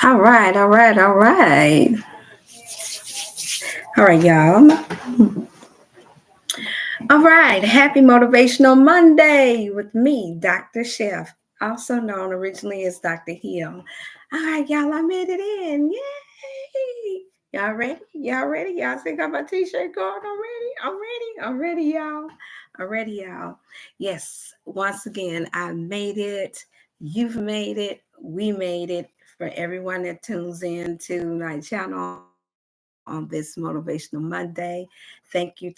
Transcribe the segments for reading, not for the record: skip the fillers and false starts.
All right, all right, all right. All right, y'all. All right, happy Motivational Monday with me, Dr. Chef, also known originally as Dr. Hill. All right, y'all, I made it in. Yay! Y'all ready? Y'all ready? Y'all think got my t-shirt going already? I'm ready, y'all. I'm ready, y'all. Yes, once again, I made it. You've made it. We made it. For everyone that tunes in to my channel on this Motivational Monday, thank you.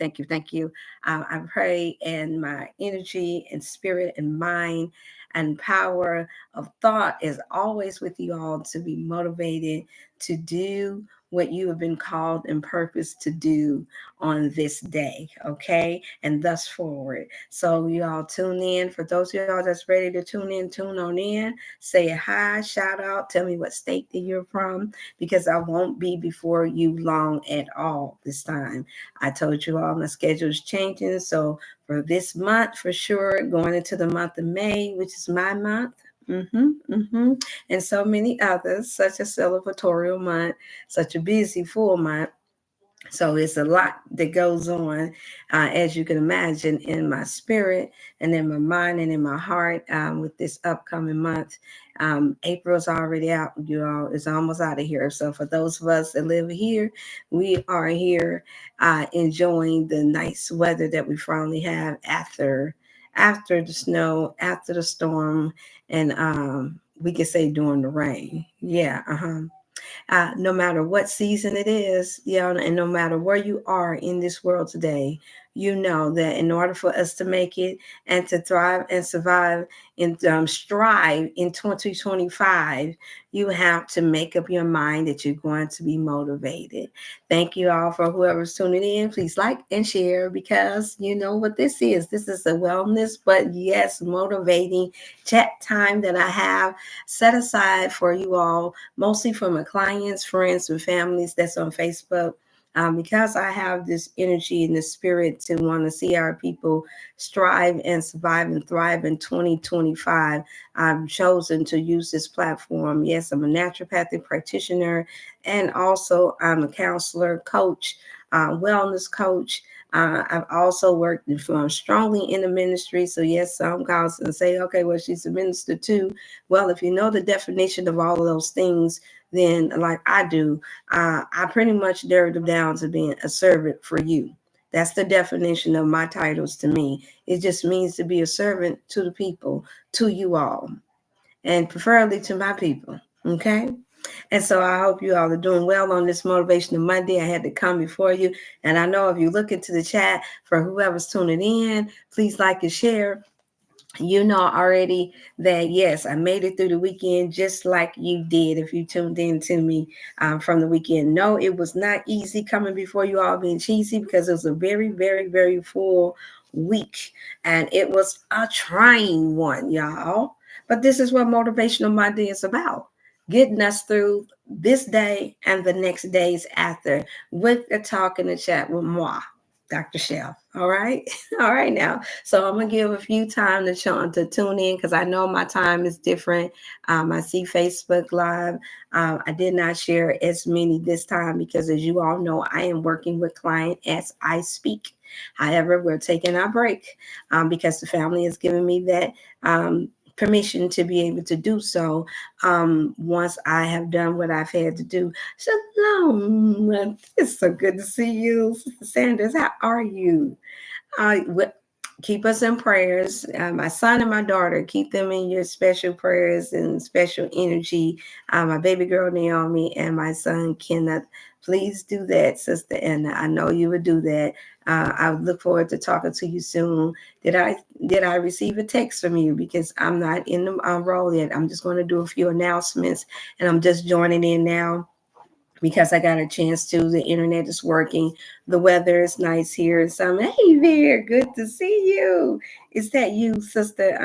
I pray, and my energy and spirit and mind and power of thought is always with you all to be motivated to do what you have been called and purposed to do on this day, okay? And thus forward. So you all tune in. For those of y'all that's ready to tune on in, say a hi, shout out, tell me what state that you're from, because I won't be before you long at all this time. I told you all my schedule is changing. So for this month, for sure, going into the month of May, which is my month. And so many others, such a celebratory month, such a busy, full month. So it's a lot that goes on, as you can imagine, in my spirit and in my mind and in my heart with this upcoming month. April's already out, you all. It's almost out of here. So for those of us that live here, we are here enjoying the nice weather that we finally have after the snow, after the storm, and we can say during the rain. Yeah, no matter what season it is, and no matter where you are in this world today, you know that in order for us to make it and to thrive and survive and strive in 2025, you have to make up your mind that you're going to be motivated. Thank you all for whoever's tuning in. Please like and share, because you know what this is. This is a wellness, but yes, motivating chat time that I have set aside for you all, mostly for my clients, friends, and families that's on Facebook. Because I have this energy and this spirit to want to see our people strive and survive and thrive in 2025, I've chosen to use this platform. Yes, I'm a naturopathic practitioner, and also I'm a counselor, coach, wellness coach. I've also worked strongly in the ministry. So, yes, some guys can say, okay, well, she's a minister too. Well, if you know the definition of all of those things, then like I do, I pretty much narrowed them down to being a servant for you. That's the definition of my titles to me. It just means to be a servant to the people, to you all, and preferably to my people. Okay. And so I hope you all are doing well on this Motivational Monday. I had to come before you. And I know if you look into the chat for whoever's tuning in, please like and share. You know already that yes, I made it through the weekend just like you did if you tuned in to me from the weekend. No, it was not easy coming before you all being cheesy, because it was a very, very, very full week, and it was a trying one, y'all. But this is what Motivational Monday is about, getting us through this day and the next days after, with the talk and the chat with moi, Dr. Chef. All right. All right now. So I'm gonna give a few time to tune in, because I know my time is different. I see Facebook Live. I did not share as many this time because, as you all know, I am working with client as I speak. However, we're taking our break because the family has given me that permission to be able to do so once I have done what I've had to do. Shalom. It's so good to see you, Sister Sanders. How are you? Keep us in prayers. My son and my daughter, keep them in your special prayers and special energy. My baby girl Naomi and my son Kenneth. Please do that, Sister Anna. I know you would do that. I look forward to talking to you soon. Did I receive a text from you? Because I'm not in the role yet. I'm just going to do a few announcements, and I'm just joining in now because I got a chance to. The internet is working. The weather is nice here. And so I'm, hey there, good to see you. Is that you, Sister?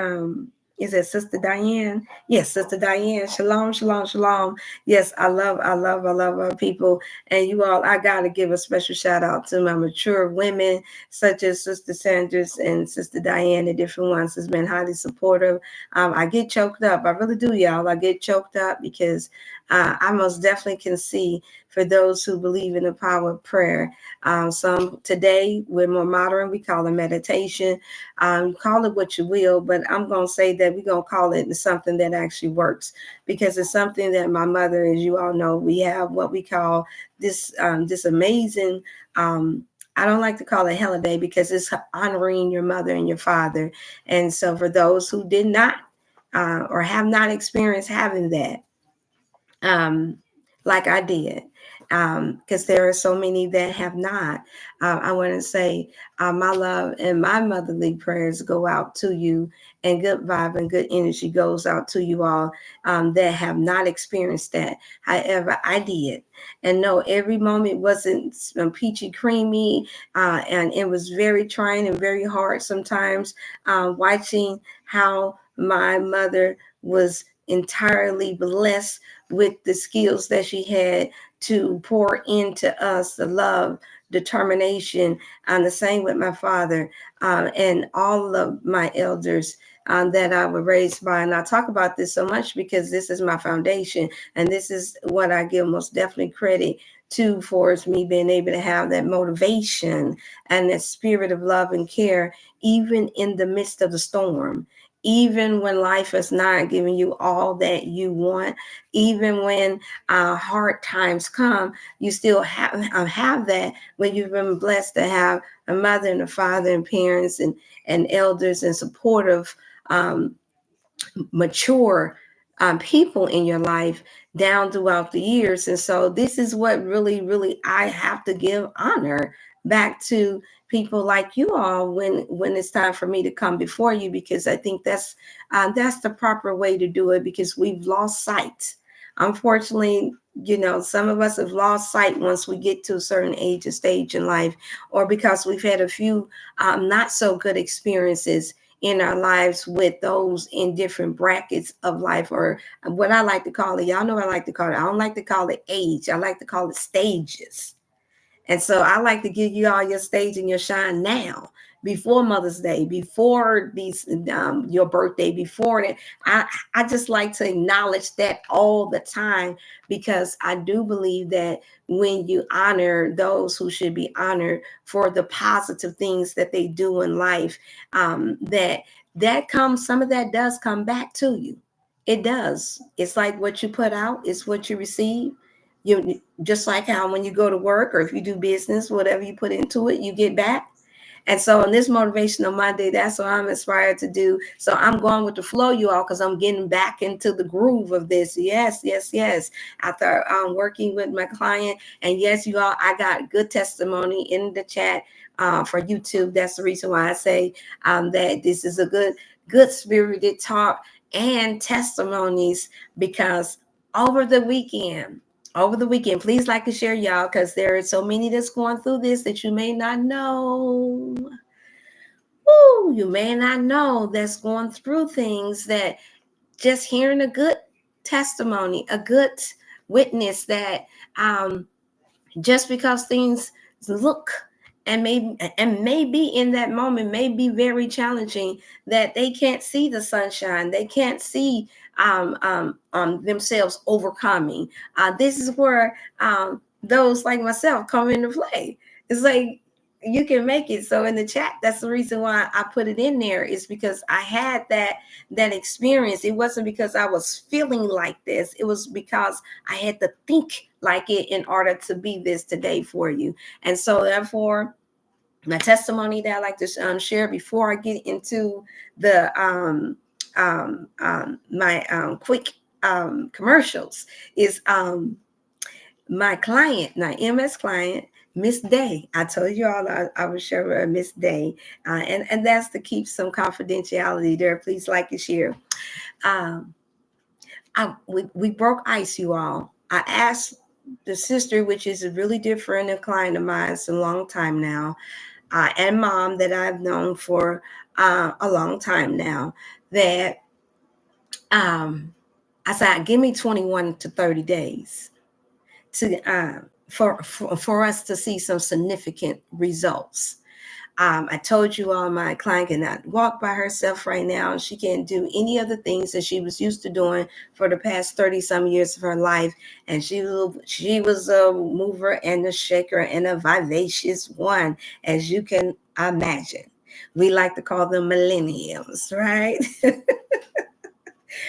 Is it Sister Diane? Yes, Sister Diane. Shalom, shalom, shalom. Yes, I love our people. And you all, I got to give a special shout out to my mature women, such as Sister Sanders and Sister Diane, the different ones has been highly supportive. I get choked up. I really do, y'all. I get choked up because I most definitely can see for those who believe in the power of prayer. Some today, we're more modern. We call it meditation. Call it what you will, but I'm going to say that we're going to call it something that actually works, because it's something that my mother, as you all know, we have what we call this amazing, I don't like to call it holiday because it's honoring your mother and your father. And so for those who did not or have not experienced having that, um, like I did, because there are so many that have not. I want to say my love and my motherly prayers go out to you, and good vibe and good energy goes out to you all that have not experienced that. However, I did. And no, every moment wasn't peachy creamy, and it was very trying and very hard sometimes, watching how my mother was entirely blessed with the skills that she had to pour into us, the love, determination, and the same with my father, and all of my elders that I was raised by. And I talk about this so much because this is my foundation, and this is what I give most definitely credit to, for is me being able to have that motivation and that spirit of love and care, even in the midst of the storm. Even when life is not giving you all that you want, even when hard times come, you still have that, when you've been blessed to have a mother and a father and parents and elders and supportive, mature people in your life down throughout the years. And so this is what really, really I have to give honor back to people like you all when it's time for me to come before you, because I think that's the proper way to do it, because we've lost sight. Unfortunately, some of us have lost sight once we get to a certain age or stage in life, or because we've had a few not so good experiences in our lives with those in different brackets of life, or what I like to call it. Y'all know what I like to call it. I don't like to call it age. I like to call it stages. And so I like to give you all your stage and your shine now, before Mother's Day, before these your birthday, before that. I just like to acknowledge that all the time, because I do believe that when you honor those who should be honored for the positive things that they do in life, that comes, some of that does come back to you. It does. It's like what you put out is what you receive. You just like how when you go to work, or if you do business, whatever you put into it, you get back. And so on this motivational Monday, that's what I'm inspired to do. So I'm going with the flow, you all, because I'm getting back into the groove of this. Yes, yes, yes. After working with my client, and yes, you all, I got good testimony in the chat for YouTube. That's the reason why I say that this is a good spirited talk and testimonies, because over the weekend, please like and share, y'all, because there are so many that's going through this that you may not know. Woo, you may not know that's going through things, that just hearing a good testimony, a good witness, that just because things look and maybe in that moment may be very challenging, that they can't see the sunshine, they can't see themselves overcoming. This is where those like myself come into play. It's like, you can make it. So in the chat, that's the reason why I put it in there, is because I had that experience. It wasn't because I was feeling like this. It was because I had to think like it in order to be this today for you. And so therefore, my testimony that I like to share before I get into the my quick commercials is my client, my MS client, Miss Day. I told you all I would share with Miss Day, and that's to keep some confidentiality there. Please like and share. We broke ice, you all. I asked the sister, which is a really dear friend and client of mine, it's a long time now, and mom that I've known for a long time now, that I said, give me 21 to 30 days to for us to see some significant results. I told you all my client cannot walk by herself right now. She can't do any of the things that she was used to doing for the past 30 some years of her life. And she was a mover and a shaker and a vivacious one, as you can imagine. We like to call them millennials, right?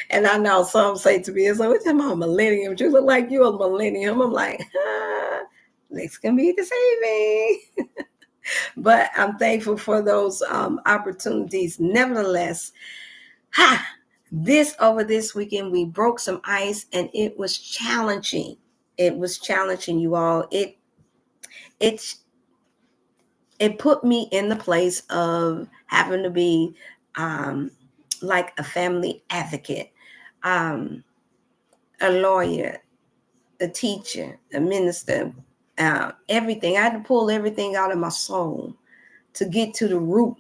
And I know some say to me, so what's about millennium? You look like you're a millennium. I'm like, this can be deceiving. But I'm thankful for those opportunities. Nevertheless, this weekend, we broke some ice and it was challenging. It was challenging, you all. It put me in the place of having to be like a family advocate, a lawyer, a teacher, a minister, everything. I had to pull everything out of my soul to get to the root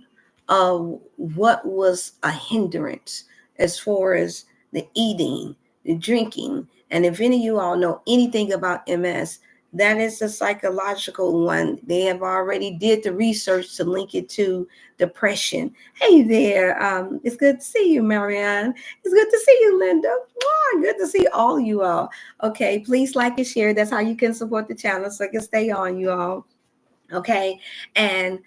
of what was a hindrance as far as the eating, the drinking. And if any of you all know anything about MS, that is a psychological one. They have already did the research to link it to depression. Hey there. It's good to see you, Marianne. It's good to see you, Linda. Oh, good to see all you all. Okay, please like and share. That's how you can support the channel so I can stay on, you all. Okay. And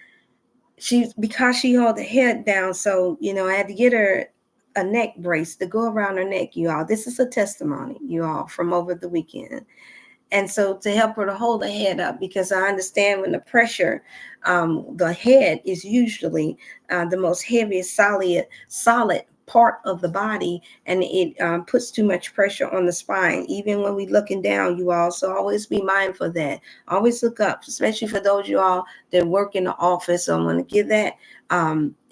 because she held her head down, so I had to get her a neck brace to go around her neck, you all. This is a testimony, you all, from over the weekend. And so to help her to hold her head up, because I understand when the pressure, the head is usually the most heaviest, solid part of the body, and it puts too much pressure on the spine, even when we're looking down, you all. So always be mindful of that. Always look up, especially for those you all that work in the office. So I want to give that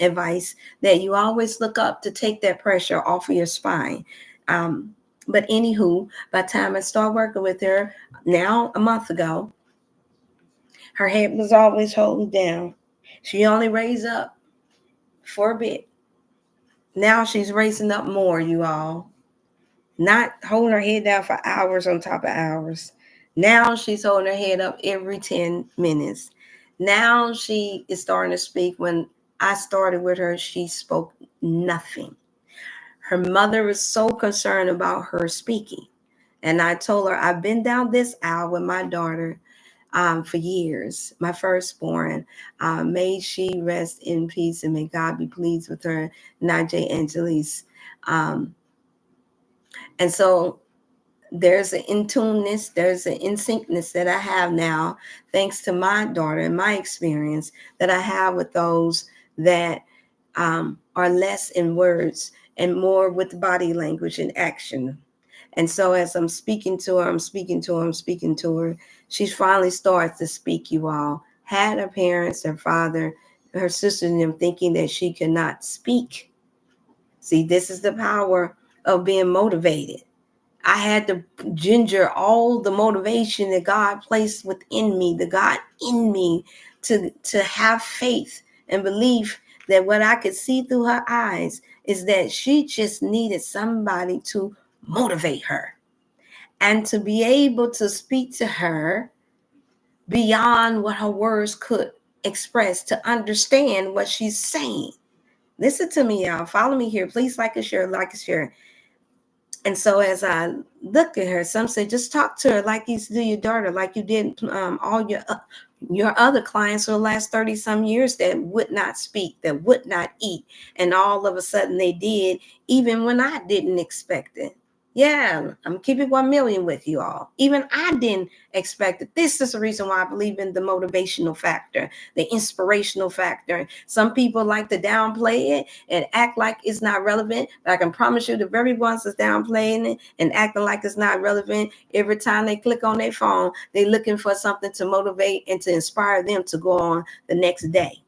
advice, that you always look up to take that pressure off of your spine. But anywho, by the time I started working with her now a month ago, her head was always holding down. She only raised up for a bit. Now she's raising up more, you all. Not holding her head down for hours on top of hours. Now she's holding her head up every 10 minutes. Now she is starting to speak. When I started with her, she spoke nothing. Her mother was so concerned about her speaking. And I told her, I've been down this aisle with my daughter for years, my firstborn. May she rest in peace and may God be pleased with her, Najee Angelis. And so there's an in-tuneness, there's an in-syncness that I have now, thanks to my daughter and my experience that I have with those that are less in words and more with body language and action. And so as I'm speaking to her, she finally starts to speak, you all. Had her parents, her father, her sister, and them thinking that she could not speak. See, this is the power of being motivated. I had to ginger all the motivation that God placed within me, the God in me, to have faith and belief that what I could see through her eyes is that she just needed somebody to motivate her and to be able to speak to her beyond what her words could express, to understand what she's saying. Listen to me, y'all. Follow me here. Please like and share. And so as I look at her, some say, just talk to her like you do your daughter, like you did all your other clients for the last 30 some years that would not speak, that would not eat. And all of a sudden they did, even when I didn't expect it. Yeah, I'm keeping 1 million with you all. Even I didn't expect it. This is the reason why I believe in the motivational factor, the inspirational factor. Some people like to downplay it and act like it's not relevant. But I can promise you the very ones that's downplaying it and acting like it's not relevant, every time they click on their phone, they're looking for something to motivate and to inspire them to go on the next day.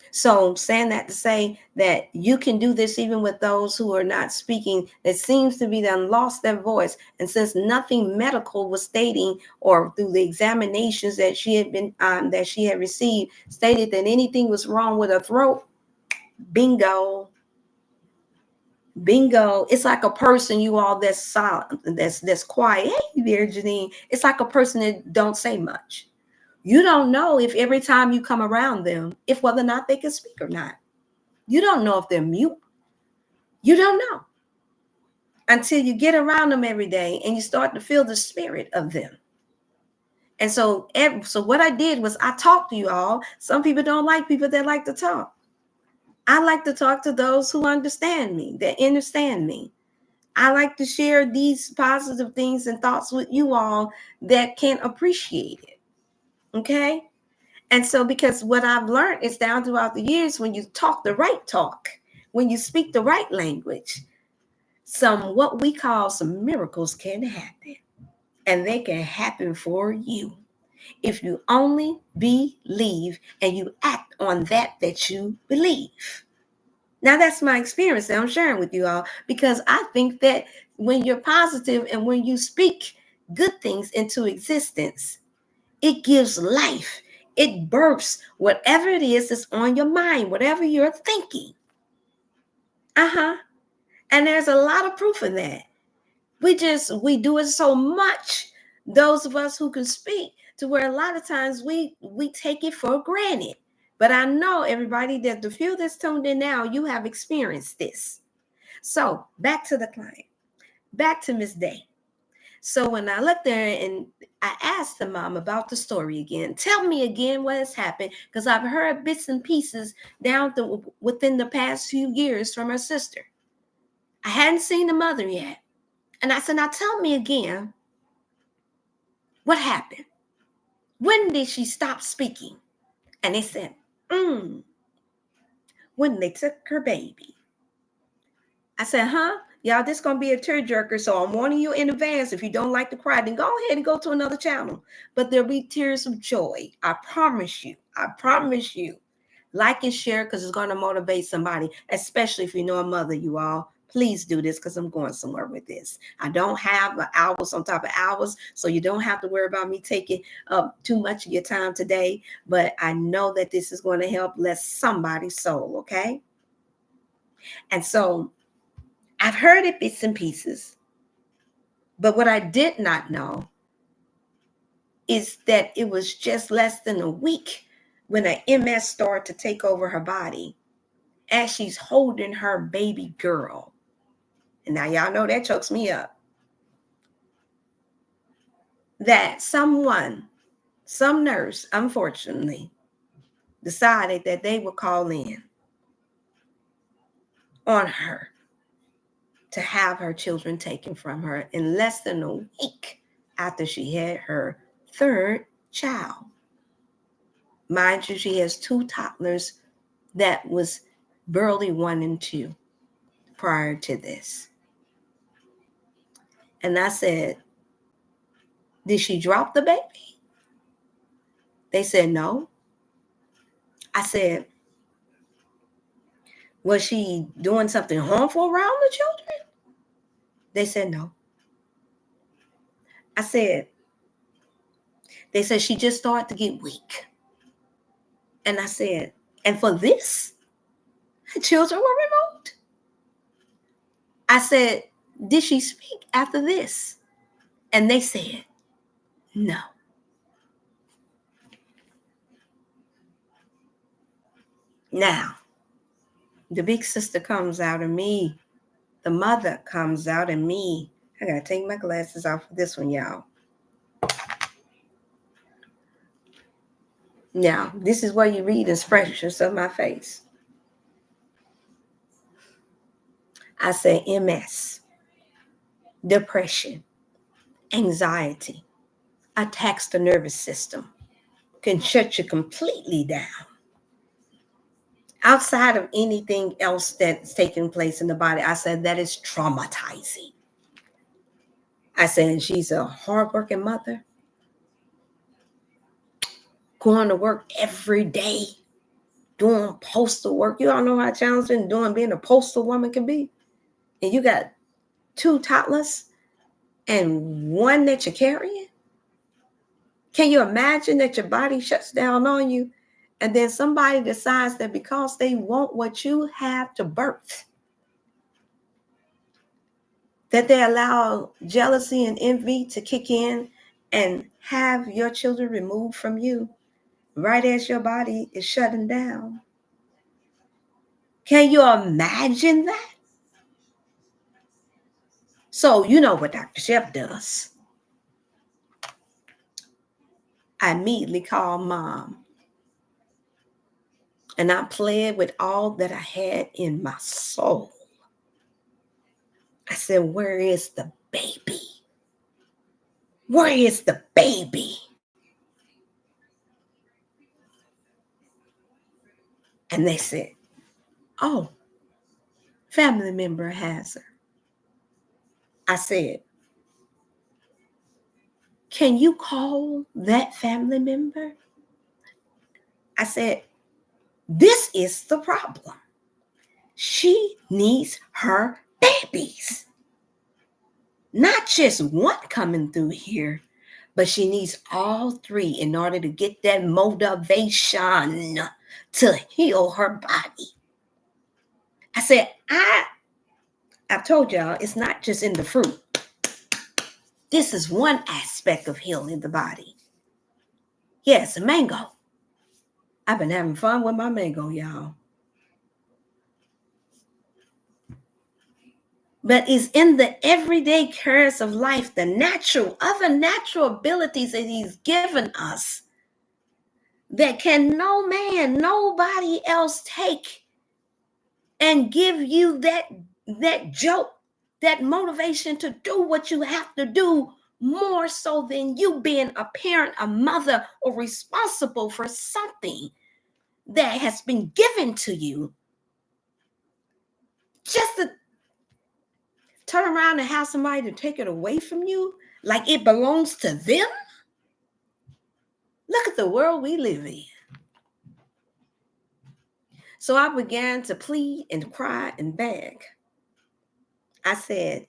So saying that to say that you can do this even with those who are not speaking, that seems to be done lost their voice. And since nothing medical was stating, or through the examinations that she had received, stated that anything was wrong with her throat, bingo. Bingo. It's like a person you all that's silent, that's quiet. Hey there, Janine. It's like a person that don't say much. You don't know if every time you come around them, if whether or not they can speak or not. You don't know if they're mute. You don't know until you get around them every day and you start to feel the spirit of them. And so what I did was I talked to you all. Some people don't like people that like to talk. I like to talk to those who understand me, that understand me. I like to share these positive things and thoughts with you all that can appreciate it. Okay? And so because what I've learned is down throughout the years, when you talk the right talk, when you speak the right language, what we call some miracles can happen. And they can happen for you if you only believe and you act on that you believe. Now, that's my experience that I'm sharing with you all, because I think that when you're positive and when you speak good things into existence, it gives life. It births whatever it is that's on your mind, whatever you're thinking. And there's a lot of proof in that. We do it so much, those of us who can speak, to where a lot of times we take it for granted. But I know everybody, that the few that's tuned in now, you have experienced this. So back to the client, back to Miss Day. So when I looked there and I asked the mom about the story again, tell me again what has happened, because I've heard bits and pieces within the past few years from her sister. I hadn't seen the mother yet. And I said, now tell me again, what happened? When did she stop speaking? And they said, when they took her baby. I said, y'all, this is going to be a tearjerker, so I'm warning you in advance. If you don't like to cry, then go ahead and go to another channel. But there'll be tears of joy. I promise you. I promise you. Like and share, because it's going to motivate somebody, especially if you know a mother, you all. Please do this, because I'm going somewhere with this. I don't have hours on top of hours, so you don't have to worry about me taking up too much of your time today. But I know that this is going to help bless somebody's soul, okay? And so I've heard it bits and pieces, but what I did not know is that it was just less than a week when an MS started to take over her body as she's holding her baby girl. And now y'all know that chokes me up. That some nurse, unfortunately, decided that they would call in on her to have her children taken from her in less than a week after she had her third child. Mind you, she has 2 toddlers that was barely 1 and 2 prior to this. And I said, did she drop the baby? They said no. I said, was she doing something harmful around the children? They said no. I said, they said she just started to get weak. And I said, and for this, her children were removed. I said, did she speak after this? And they said, no. Now, the big sister comes out of me. The mother comes out of me. I got to take my glasses off for this one, y'all. Now, this is where you read expressions of my face. I say MS, depression, anxiety, attacks the nervous system, can shut you completely down. Outside of anything else that's taking place in the body, I said that is traumatizing. I said she's a hardworking mother, going to work every day, doing postal work. You all know how challenging being a postal woman can be. And you got 2 toddlers and 1 that you're carrying. Can you imagine that your body shuts down on you, and then somebody decides that because they want what you have to birth, that they allow jealousy and envy to kick in and have your children removed from you right as your body is shutting down. Can you imagine that? So you know what Dr. Chef does. I immediately call mom and I pled with all that I had in my soul. I said, where is the baby? Where is the baby? And they said, oh, family member has her. I said, can you call that family member? I said, this is the problem. She needs her babies. Not just one coming through here, but she needs all three in order to get that motivation to heal her body. I said, I've told y'all, it's not just in the fruit. This is one aspect of healing the body. Yes, a mango. I've been having fun with my mango, y'all. But it's in the everyday cares of life, the other natural abilities that he's given us that can no man, nobody else take and give you that jolt, that motivation to do what you have to do more so than you being a parent, a mother, or responsible for something that has been given to you. Just to turn around and have somebody to take it away from you like it belongs to them. Look at the world we live in. So I began to plead and cry and beg. I said,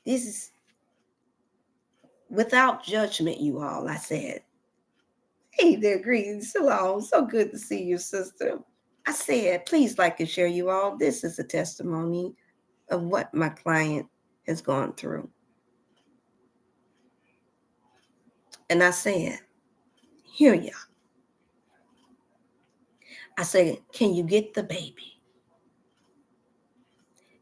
this is without judgment, you all. I said, hey there, greetings. Hello. So good to see you, sister. I said, please like and share, you all. This is a testimony of what my client has gone through. And I said, here y'all. I said, can you get the baby?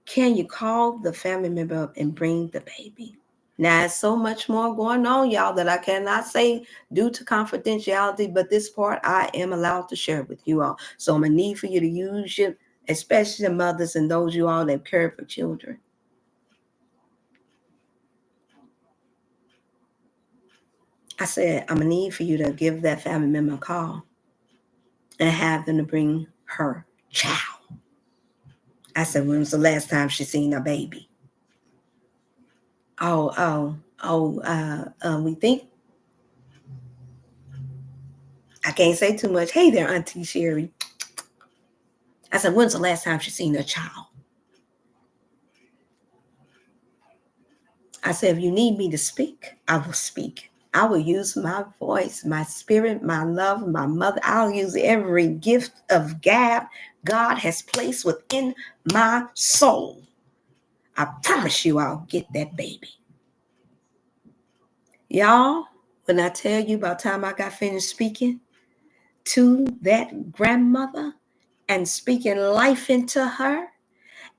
Can you call the family member up and bring the baby? Now, there's so much more going on, y'all, that I cannot say due to confidentiality, but this part I am allowed to share with you all. So I'm going to need for you to use your, especially the mothers and those you all that care for children. I said, I'm going to need for you to give that family member a call and have them to bring her child. I said, when was the last time she seen a baby? We think. I can't say too much. Hey there, Auntie Sherry. I said, when's the last time she seen a child? I said, if you need me to speak, I will speak. I will use my voice, my spirit, my love, my mother. I'll use every gift of gab God has placed within my soul. I promise you I'll get that baby. Y'all, when I tell you about the time I got finished speaking to that grandmother and speaking life into her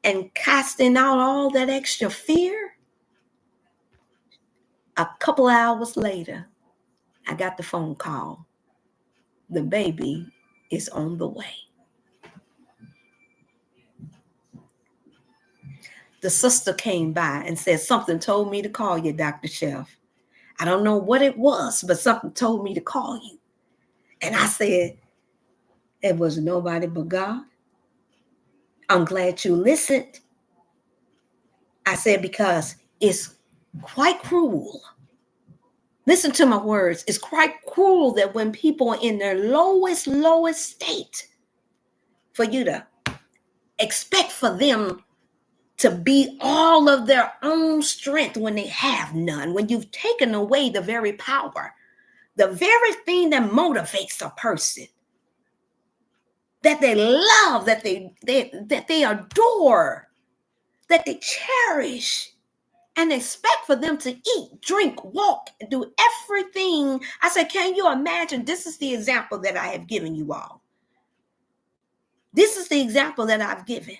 and casting out all that extra fear, a couple hours later, I got the phone call. The baby is on the way. The sister came by and said, something told me to call you, Dr. Chef. I don't know what it was, but something told me to call you. And I said, it was nobody but God. I'm glad you listened. I said, because it's quite cruel. Listen to my words. It's quite cruel that when people are in their lowest state, for you to expect for them to be all of their own strength when they have none, when you've taken away the very power, the very thing that motivates a person, that they love, that they adore, that they cherish. and expect for them to eat, drink, walk, and do everything. I said, can you imagine? This is the example that I have given you all. This is the example that I've given.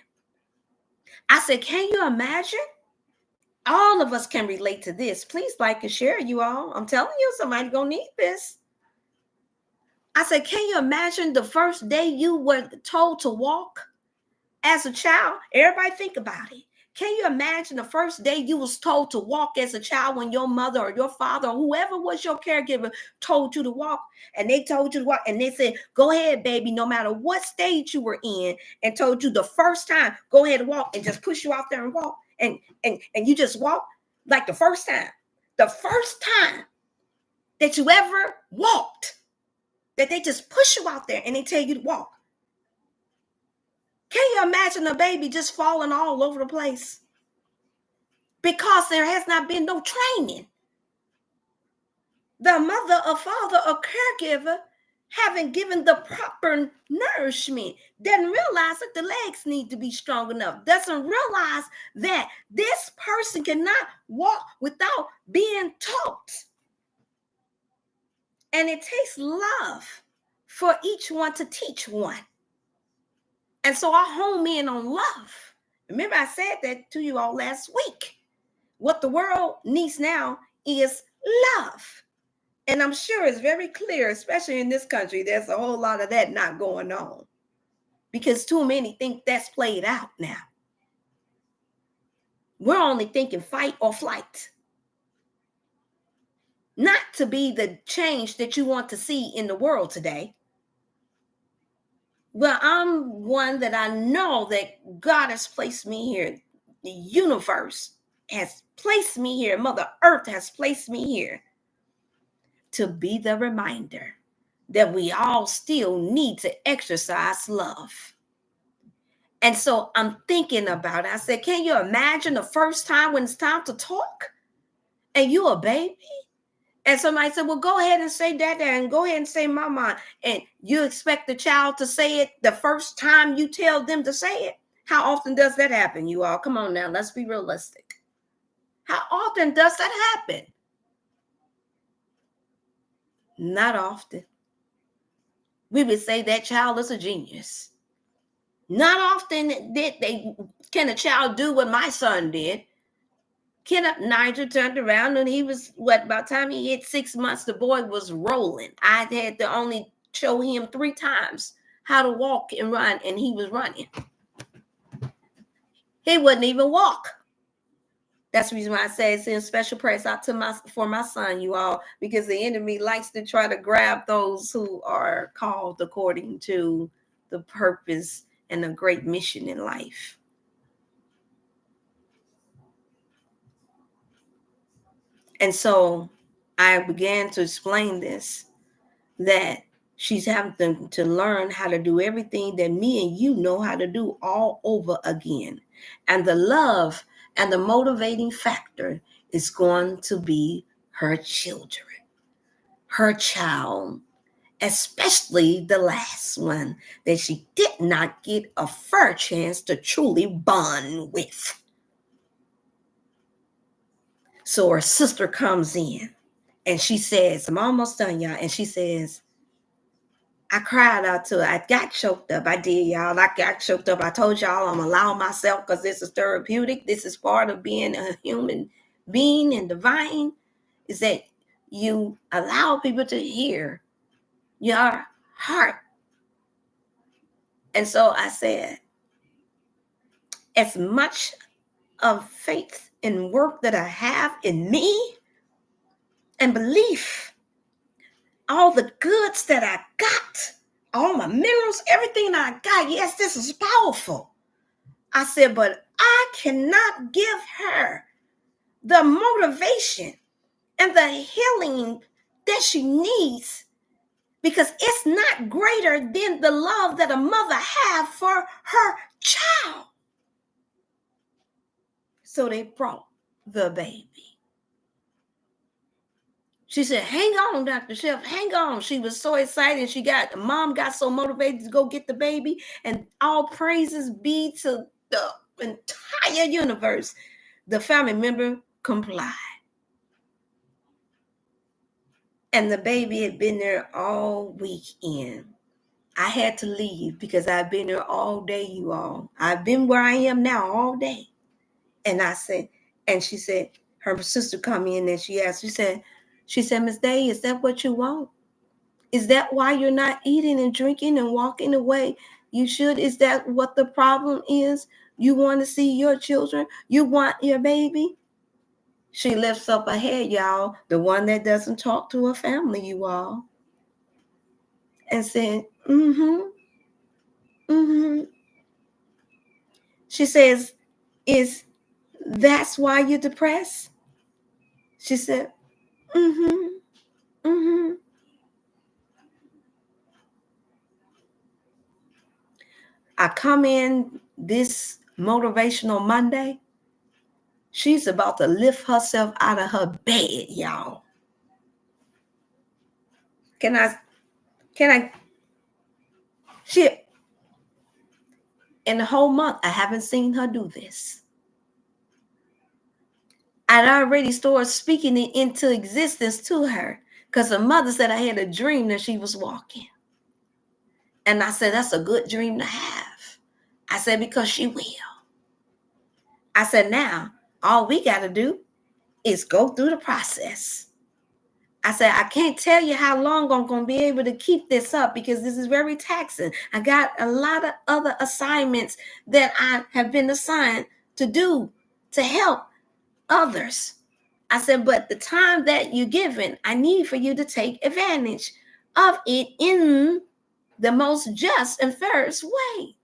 I said, can you imagine? All of us can relate to this. Please like and share, you all. I'm telling you, somebody's going to need this. I said, can you imagine the first day you were told to walk as a child? Everybody think about it. Can you imagine the first day you was told to walk as a child when your mother or your father or whoever was your caregiver told you to walk, and they told you to walk and they said, go ahead, baby, no matter what stage you were in, and told you the first time, go ahead and walk, and just push you out there and walk, and you just walk like the first time that you ever walked, that they just push you out there and they tell you to walk. Can you imagine a baby just falling all over the place? Because there has not been no training. The mother or father or caregiver haven't given the proper nourishment, doesn't realize that the legs need to be strong enough, doesn't realize that this person cannot walk without being taught. And it takes love for each one to teach one. And so I home in on love. Remember, I said that to you all last week. What the world needs now is love. And I'm sure it's very clear, especially in this country, there's a whole lot of that not going on. Because too many think that's played out now. We're only thinking fight or flight. Not to be the change that you want to see in the world today. Well, I'm one that I know that God has placed me here. The universe has placed me here. Mother Earth has placed me here to be the reminder that we all still need to exercise love. And so I'm thinking about it. I said, can you imagine the first time when it's time to talk and you a baby? And somebody said, well, go ahead and say that and go ahead and say mama. And you expect the child to say it the first time you tell them to say it? How often does that happen, you all? Come on now, let's be realistic. How often does that happen? Not often. We would say that child is a genius. Not often can a child do what my son did. Nigel turned around and he was, by the time he hit 6 months, the boy was rolling. I had to only show him 3 times how to walk and run, and he was running. He wouldn't even walk. That's the reason why I say send special prayers out for my son, you all, because the enemy likes to try to grab those who are called according to the purpose and the great mission in life. And so I began to explain this, that she's having to learn how to do everything that me and you know how to do all over again. And the love and the motivating factor is going to be her children, her child, especially the last one that she did not get a fair chance to truly bond with. So her sister comes in and she says, I'm almost done, y'all. And she says, I cried out to her. I got choked up. I did, y'all. I got choked up. I told y'all I'm allowing myself because this is therapeutic. This is part of being a human being and divine, is that you allow people to hear your heart. And so I said, as much of faith and work that I have in me and belief, all the goods that I got, all my minerals, everything that I got, yes, this is powerful. I said, but I cannot give her the motivation and the healing that she needs, because it's not greater than the love that a mother has for her child. So they brought the baby. She said, hang on, Dr. Chef, hang on. She was so excited. Mom got so motivated to go get the baby. And all praises be to the entire universe. The family member complied. And the baby had been there all weekend. I had to leave because I've been there all day, you all. I've been where I am now all day. And I said, and she said, her sister come in and she asked, she said, Miss Day, is that what you want? Is that why you're not eating and drinking and walking away? You should. Is that what the problem is? You want to see your children? You want your baby? She lifts up her head, y'all, the one that doesn't talk to her family, you all, and said, mm-hmm. She says, is that's why you're depressed? She said, mm-hmm. I come in this motivational Monday. She's about to lift herself out of her bed, y'all. Can I, in the whole month, I haven't seen her do this. I'd already started speaking it into existence to her because her mother said I had a dream that she was walking. And I said, that's a good dream to have. I said, because she will. I said, now, all we got to do is go through the process. I said, I can't tell you how long I'm going to be able to keep this up because this is very taxing. I got a lot of other assignments that I have been assigned to do to help others. I said, but the time that you're given, I need for you to take advantage of it in the most just and fairest way.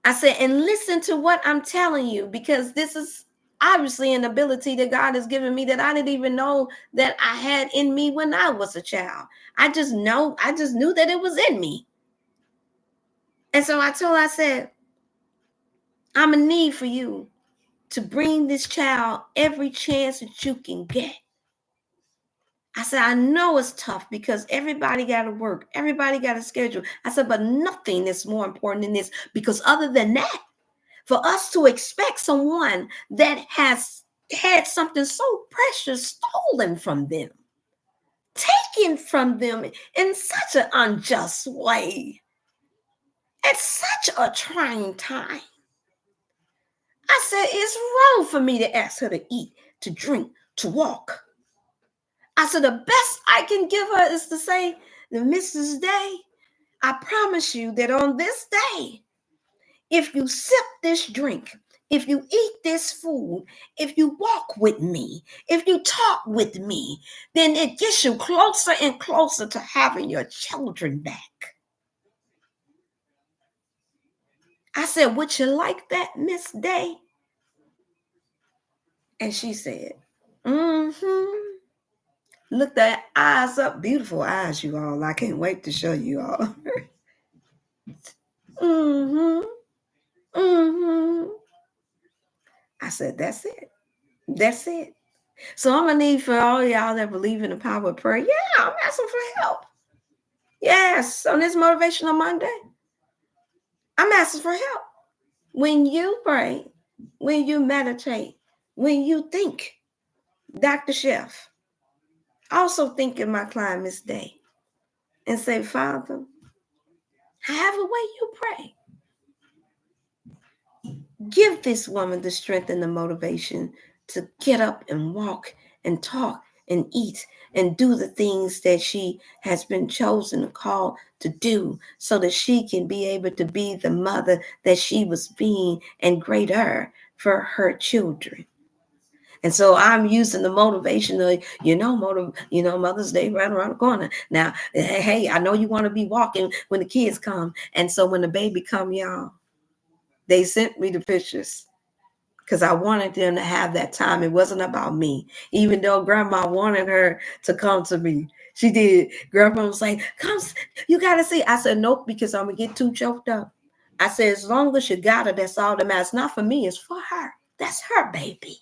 I said, and listen to what I'm telling you, because this is obviously an ability that God has given me that I didn't even know that I had in me when I was a child. I just knew that it was in me. And so I said, I'm going to need for you to bring this child every chance that you can get. I said, I know it's tough because everybody got to work. Everybody got a schedule. I said, but nothing is more important than this, because other than that, for us to expect someone that has had something so precious stolen from them, taken from them in such an unjust way, at such a trying time. I said, it's wrong for me to ask her to eat, to drink, to walk. I said, the best I can give her is to say, Mrs. Day, I promise you that on this day, if you sip this drink, if you eat this food, if you walk with me, if you talk with me, then it gets you closer and closer to having your children back. I said, would you like that, Miss Day? And she said, Looked her eyes up, beautiful eyes, you all. I can't wait to show you all. I said, that's it. That's it. So I'm going to need for all y'all that believe in the power of prayer. Yeah, I'm asking for help. Yes, on this Motivational Monday, I'm asking for help. When you pray, when you meditate, when you think, Dr. Chef, also think of my client, Miss Day, and say, Father, however way you pray, give this woman the strength and the motivation to get up and walk and talk and eat and do the things that she has been chosen and called to do, so that she can be able to be the mother that she was being and greater for her children. And so I'm using the motivation of, Mother's Day right around the corner. Now, hey, I know you want to be walking when the kids come. And so when the baby come, y'all, they sent me the pictures because I wanted them to have that time. It wasn't about me. Even though Grandma wanted her to come to me, she did. Grandma was like, come, you got to see. I said, nope, because I'm going to get too choked up. I said, as long as you got her, that's all that matters. Not for me, it's for her. That's her baby.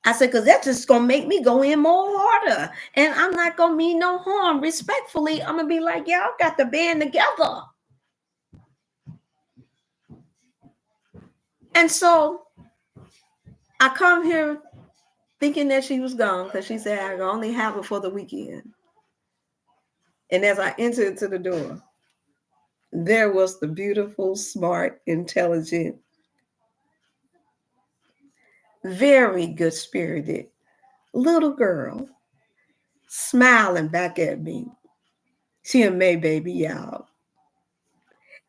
I said, because that's just going to make me go in more harder. And I'm not going to mean no harm. Respectfully, I'm going to be like, y'all got the band together. And so I come here thinking that she was gone because she said I could only have her for the weekend. And as I entered to the door, there was the beautiful, smart, intelligent, very good spirited little girl smiling back at me. She a May baby, y'all.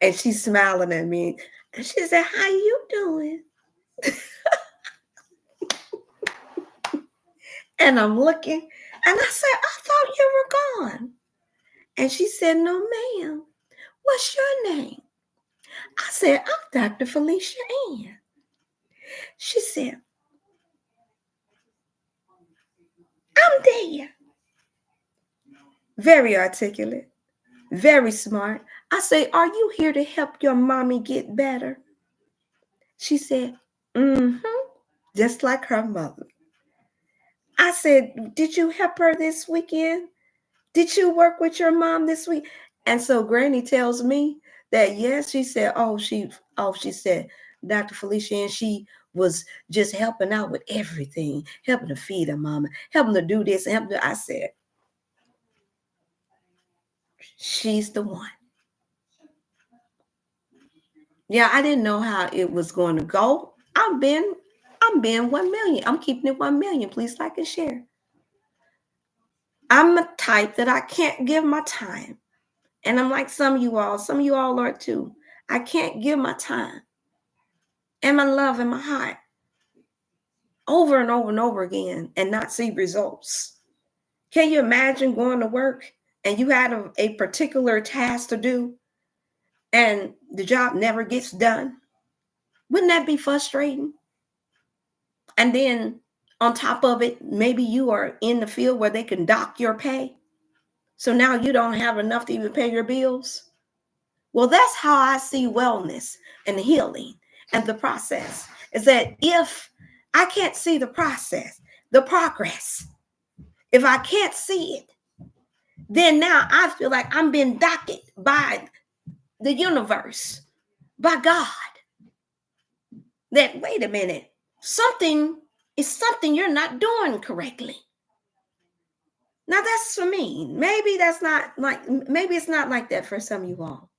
And she's smiling at me. And she said, "How you doing?" And I'm looking. And I said, "I thought you were gone." And she said, "No, ma'am. What's your name?" I said, "I'm Dr. Felicia Ann." She said, "I'm there." Very articulate, very smart. I say, "Are you here to help your mommy get better?" She said, "Mm-hmm," just like her mother. I said, "Did you help her this weekend? Did you work with your mom this week?" And so Granny tells me that yes, she said, she said, Dr. Felicia, and she was just helping out with everything, helping to feed her mama, helping to do this, and helping to, I said, she's the one. Yeah, I didn't know how it was going to go. I'm being 1 million. I'm keeping it 1 million. Please like and share. I'm a type that I can't give my time. And I'm like some of you all are too. I can't give my time and my love and my heart over and over and over again and not see results. Can you imagine going to work and you had a particular task to do and the job never gets done? Wouldn't that be frustrating? And then on top of it, maybe you are in the field where they can dock your pay. So now you don't have enough to even pay your bills. Well, that's how I see wellness and healing and the process is that if I can't see the process, the progress, if I can't see it, then now I feel like I'm being docked by the universe, by God. That, wait a minute, something you're not doing correctly. Now that's for me. Maybe it's not like that for some of you all.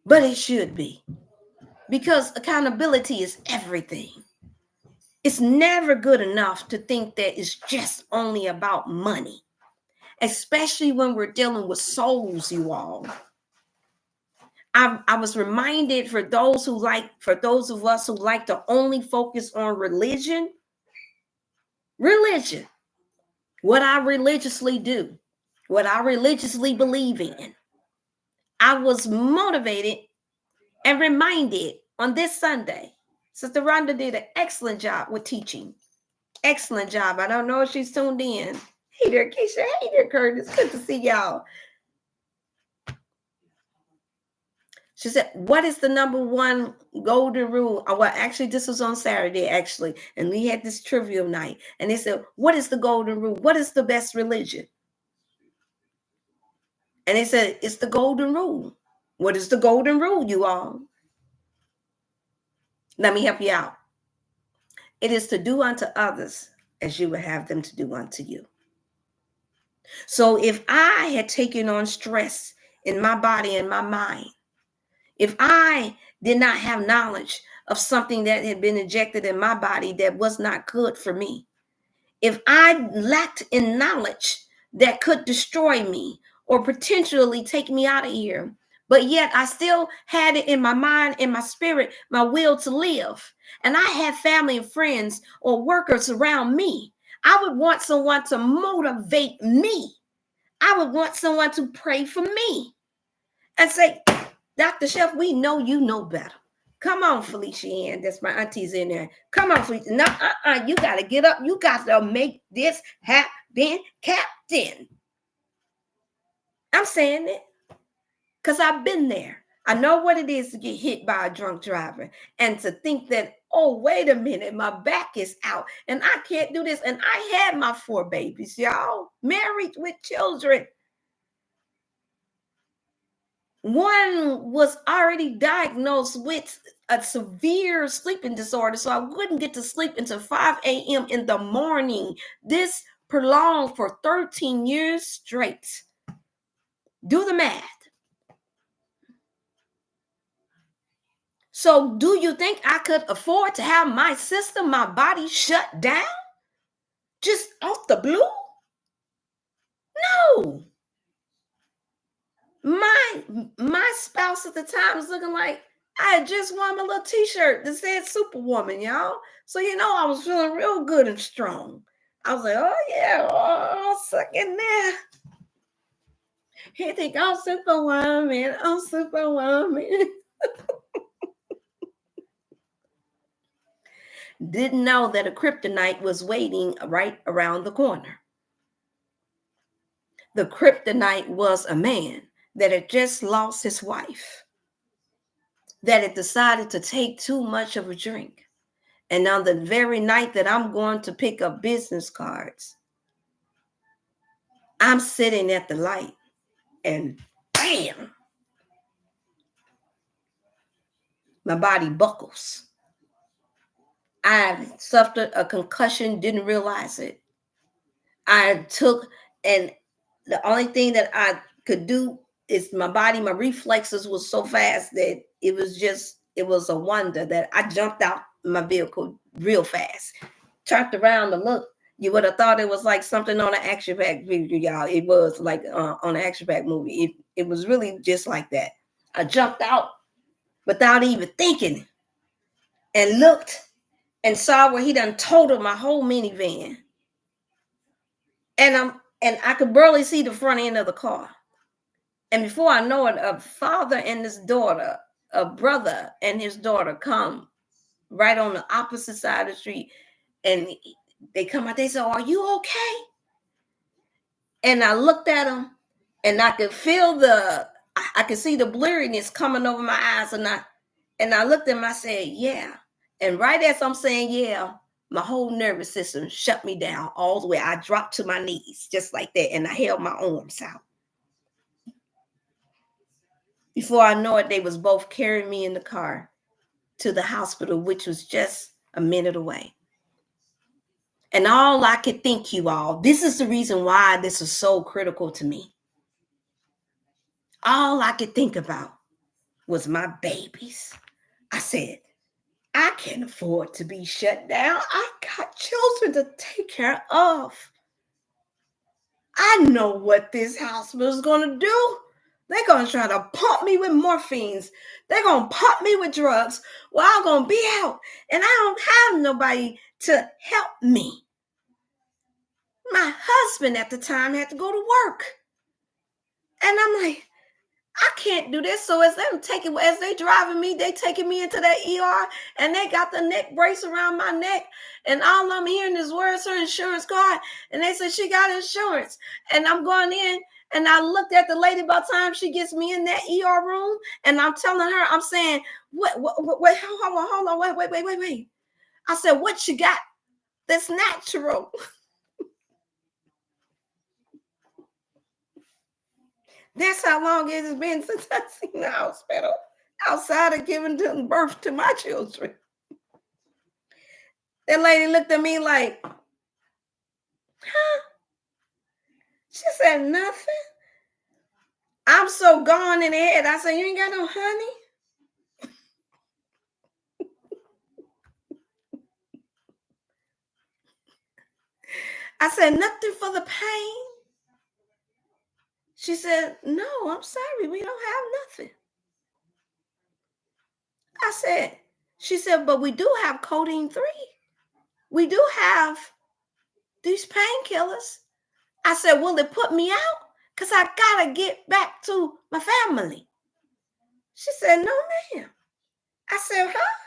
But it should be. Because accountability is everything. It's never good enough to think that it's just only about money, especially when we're dealing with souls, you all. I was reminded for those of us who like to only focus on religion, what I religiously do, what I religiously believe in. I was motivated and reminded on this Sunday. Sister Rhonda did an excellent job with teaching. Excellent job. I don't know if she's tuned in. Hey there, Keisha. Hey there, Curtis. Good to see y'all. She said, "What is the number one golden rule?" Well, actually, this was on Saturday, actually. And we had this trivial night. And they said, "What is the golden rule? What is the best religion?" And they said, "It's the golden rule." What is the golden rule, you all? Let me help you out. It is to do unto others as you would have them to do unto you. So if I had taken on stress in my body and my mind, if I did not have knowledge of something that had been injected in my body that was not good for me, if I lacked in knowledge that could destroy me or potentially take me out of here, but yet I still had it in my mind, in my spirit, my will to live, and I had family and friends or workers around me, I would want someone to motivate me. I would want someone to pray for me and say, "Dr. Chef, we know you know better. Come on, Felicia Ann." That's my auntie's in there. "Come on, Felicia. No, you got to get up. You got to make this happen, Captain." I'm saying it because I've been there. I know what it is to get hit by a drunk driver and to think that, oh, wait a minute, my back is out and I can't do this. And I had my 4 babies, y'all, married with children. One was already diagnosed with a severe sleeping disorder, so I wouldn't get to sleep until 5 a.m. in the morning. This prolonged for 13 years straight. Do the math. So do you think I could afford to have my system, my body shut down? Just off the blue? No. My spouse at the time was looking like I had just won a little t-shirt that said Superwoman, y'all. So I was feeling real good and strong. I was like, oh yeah, oh, suck in there. He think I'm Superwoman, I'm Superwoman. Didn't know that a kryptonite was waiting right around the corner. The kryptonite was a man that had just lost his wife, that had decided to take too much of a drink. And on the very night that I'm going to pick up business cards, I'm sitting at the light and bam, my body buckles. I suffered a concussion, didn't realize it. I took, and the only thing that I could do is my reflexes was so fast that it was a wonder that I jumped out my vehicle real fast. Turned around to look, you would have thought it was like something on an action pack video, y'all. It was like on an action pack movie. It was really just like that. I jumped out without even thinking and looked and saw where he done totaled my whole minivan. And I could barely see the front end of the car. And before I know it, a father and his daughter, a brother and his daughter come right on the opposite side of the street. And they come out, they say, are you okay? And I looked at them and I could feel I could see the blurriness coming over my eyes. And I looked at them, I said, yeah. And right as I'm saying, yeah, my whole nervous system shut me down all the way. I dropped to my knees just like that. And I held my arms out. Before I know it, they was both carrying me in the car to the hospital, which was just a minute away. And all I could think, you all, this is the reason why this is so critical to me. All I could think about was my babies. I said, I can't afford to be shut down. I got children to take care of. I know what this hospital is going to do. They're going to try to pump me with morphines. They're going to pump me with drugs. Well, I'm going to be out. And I don't have nobody to help me. My husband at the time had to go to work. And I'm like, I can't do this. So as they driving me, they taking me into that ER and they got the neck brace around my neck. And all I'm hearing is, where's her insurance card? And they said she got insurance. And I'm going in and I looked at the lady by the time she gets me in that ER room. And I'm telling her, I'm saying, wait, hold on, wait. I said, what you got that's natural? That's how long it has been since I've seen the hospital, outside of giving birth to my children. That lady looked at me like, huh? She said, nothing. I'm so gone in the head. I said, you ain't got no honey? I said, nothing for the pain? She said, no, I'm sorry. We don't have nothing. She said, but we do have codeine 3. We do have these painkillers. I said, will it put me out? Because I got to get back to my family. She said, no, ma'am. I said, huh?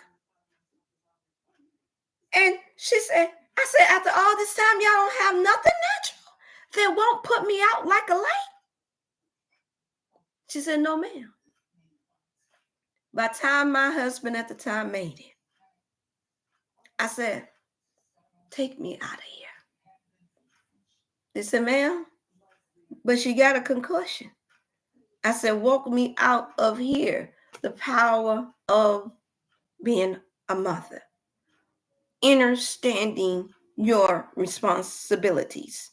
And I said, after all this time, y'all don't have nothing natural that won't put me out like a light? She said, no, ma'am. By the time my husband at the time made it, I said, take me out of here. They said, ma'am, but she got a concussion. I said, walk me out of here. The power of being a mother, understanding your responsibilities.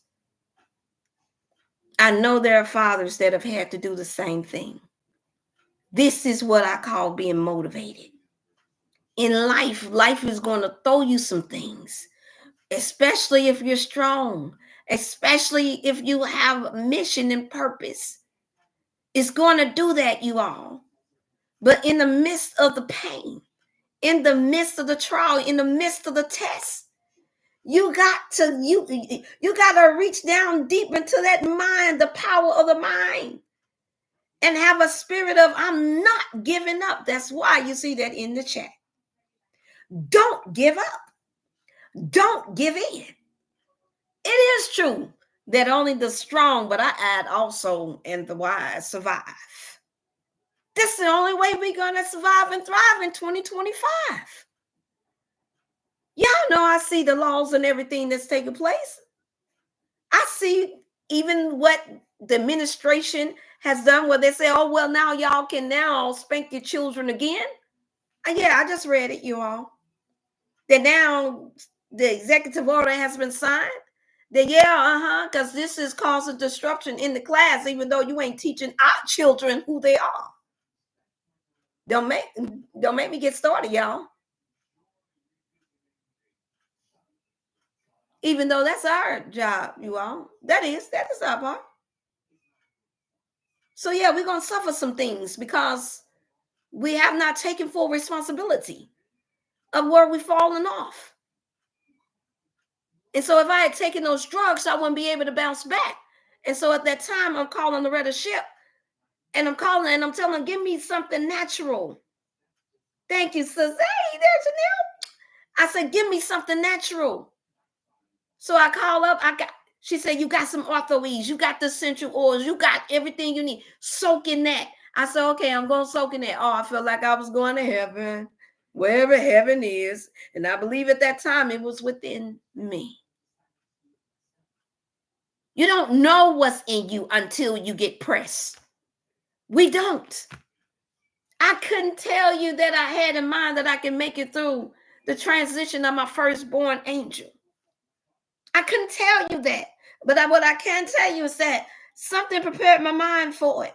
I know there are fathers that have had to do the same thing. This is what I call being motivated. In life is going to throw you some things, especially if you're strong, especially if you have mission and purpose. It's going to do that, you all. But in the midst of the pain, in the midst of the trial, in the midst of the test, you got to reach down deep into that mind, the power of the mind, and have a spirit of I'm not giving up. That's why you see that in the chat. Don't give up. Don't give in. It is true that only the strong, but I add also, and the wise survive. This is the only way we're going to survive and thrive in 2025. Y'all know I see the laws and everything that's taking place. I see even what the administration has done where they say, oh, well, now y'all can now spank your children again. Yeah, I just read it, you all. That now the executive order has been signed. That, because this is causing disruption in the class, even though you ain't teaching our children who they are. Don't make me get started, y'all. Even though that's our job, you all. That is our part. So yeah, we're gonna suffer some things because we have not taken full responsibility of where we've fallen off. And so if I had taken those drugs, I wouldn't be able to bounce back. And so at that time, I'm calling the red ship. And I'm calling and I'm telling them, give me something natural. Thank you, sis. Hey, there's Janelle. I said, give me something natural. So I call up. She said, you got some ortho-ease. You got the essential oils. You got everything you need. Soak in that. I said, okay, I'm going to soak in that. Oh, I felt like I was going to heaven, wherever heaven is. And I believe at that time it was within me. You don't know what's in you until you get pressed. We don't. I couldn't tell you that I had in mind that I can make it through the transition of my firstborn angel. I couldn't tell you that. But what I can tell you is that something prepared my mind for it.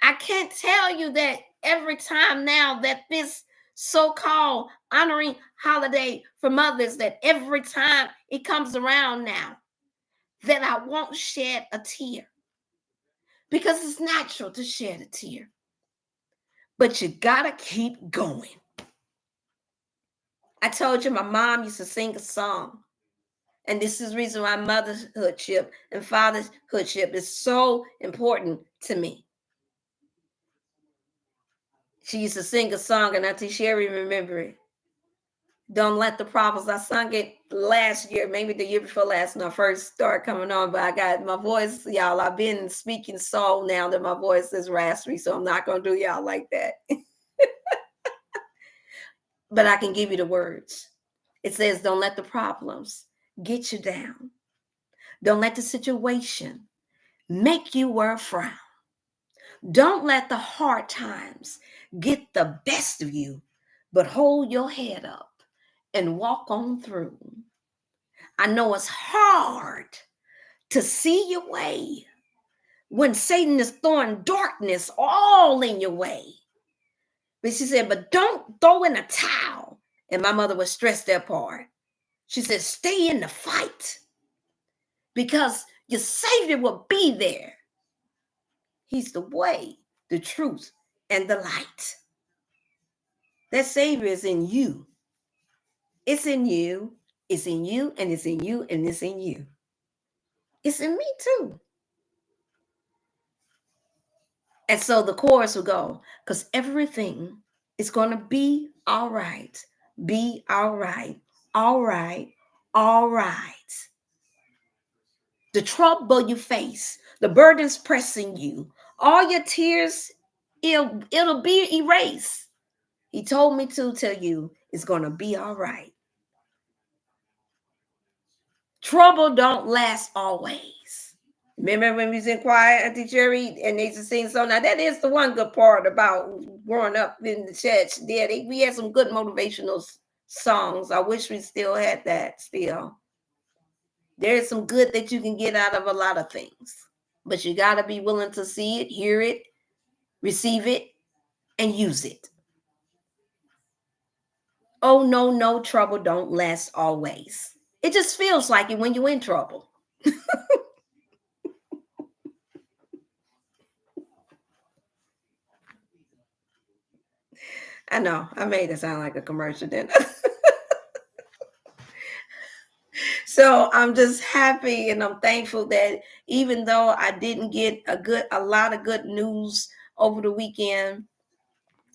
I can't tell you that every time now that this so-called honoring holiday for mothers, that every time it comes around now, that I won't shed a tear. Because it's natural to shed a tear. But you gotta keep going. I told you my mom used to sing a song. And this is the reason why motherhoodship and fatherhoodship is so important to me. She used to sing a song, and Auntie Sherry remember it. Don't let the problems. I sung it last year, maybe the year before last, when I first started coming on. But I got my voice, y'all. I've been speaking so now that my voice is raspy, so I'm not going to do y'all like that. But I can give you the words. It says, don't let the problems get you down. Don't let the situation make you wear a frown. Don't let the hard times get the best of you, but hold your head up and walk on through. I know it's hard to see your way when Satan is throwing darkness all in your way. But she said, but don't throw in a towel. And my mother would stress that part. She said, stay in the fight because your Savior will be there. He's the way, the truth, and the light. That Savior is in you. It's in you. It's in you, and it's in you, and it's in you. It's in me too. And so the chorus will go, because everything is going to be all right. Be all right. All right. All right. The trouble you face, the burdens pressing you, all your tears, it'll be erased. He told me to tell you it's going to be all right. Trouble don't last always. Remember when we was in choir, Auntie Jerry, and they used to sing song? Now that is the one good part about growing up in the church. Yeah, we had some good motivational songs. I wish we still had that still. There's some good that you can get out of a lot of things. But you got to be willing to see it, hear it, receive it, and use it. Oh, no, no trouble don't last always. It just feels like it when you're in trouble. I know, I made it sound like a commercial, didn't I? So I'm just happy and I'm thankful that even though I didn't get a lot of good news over the weekend,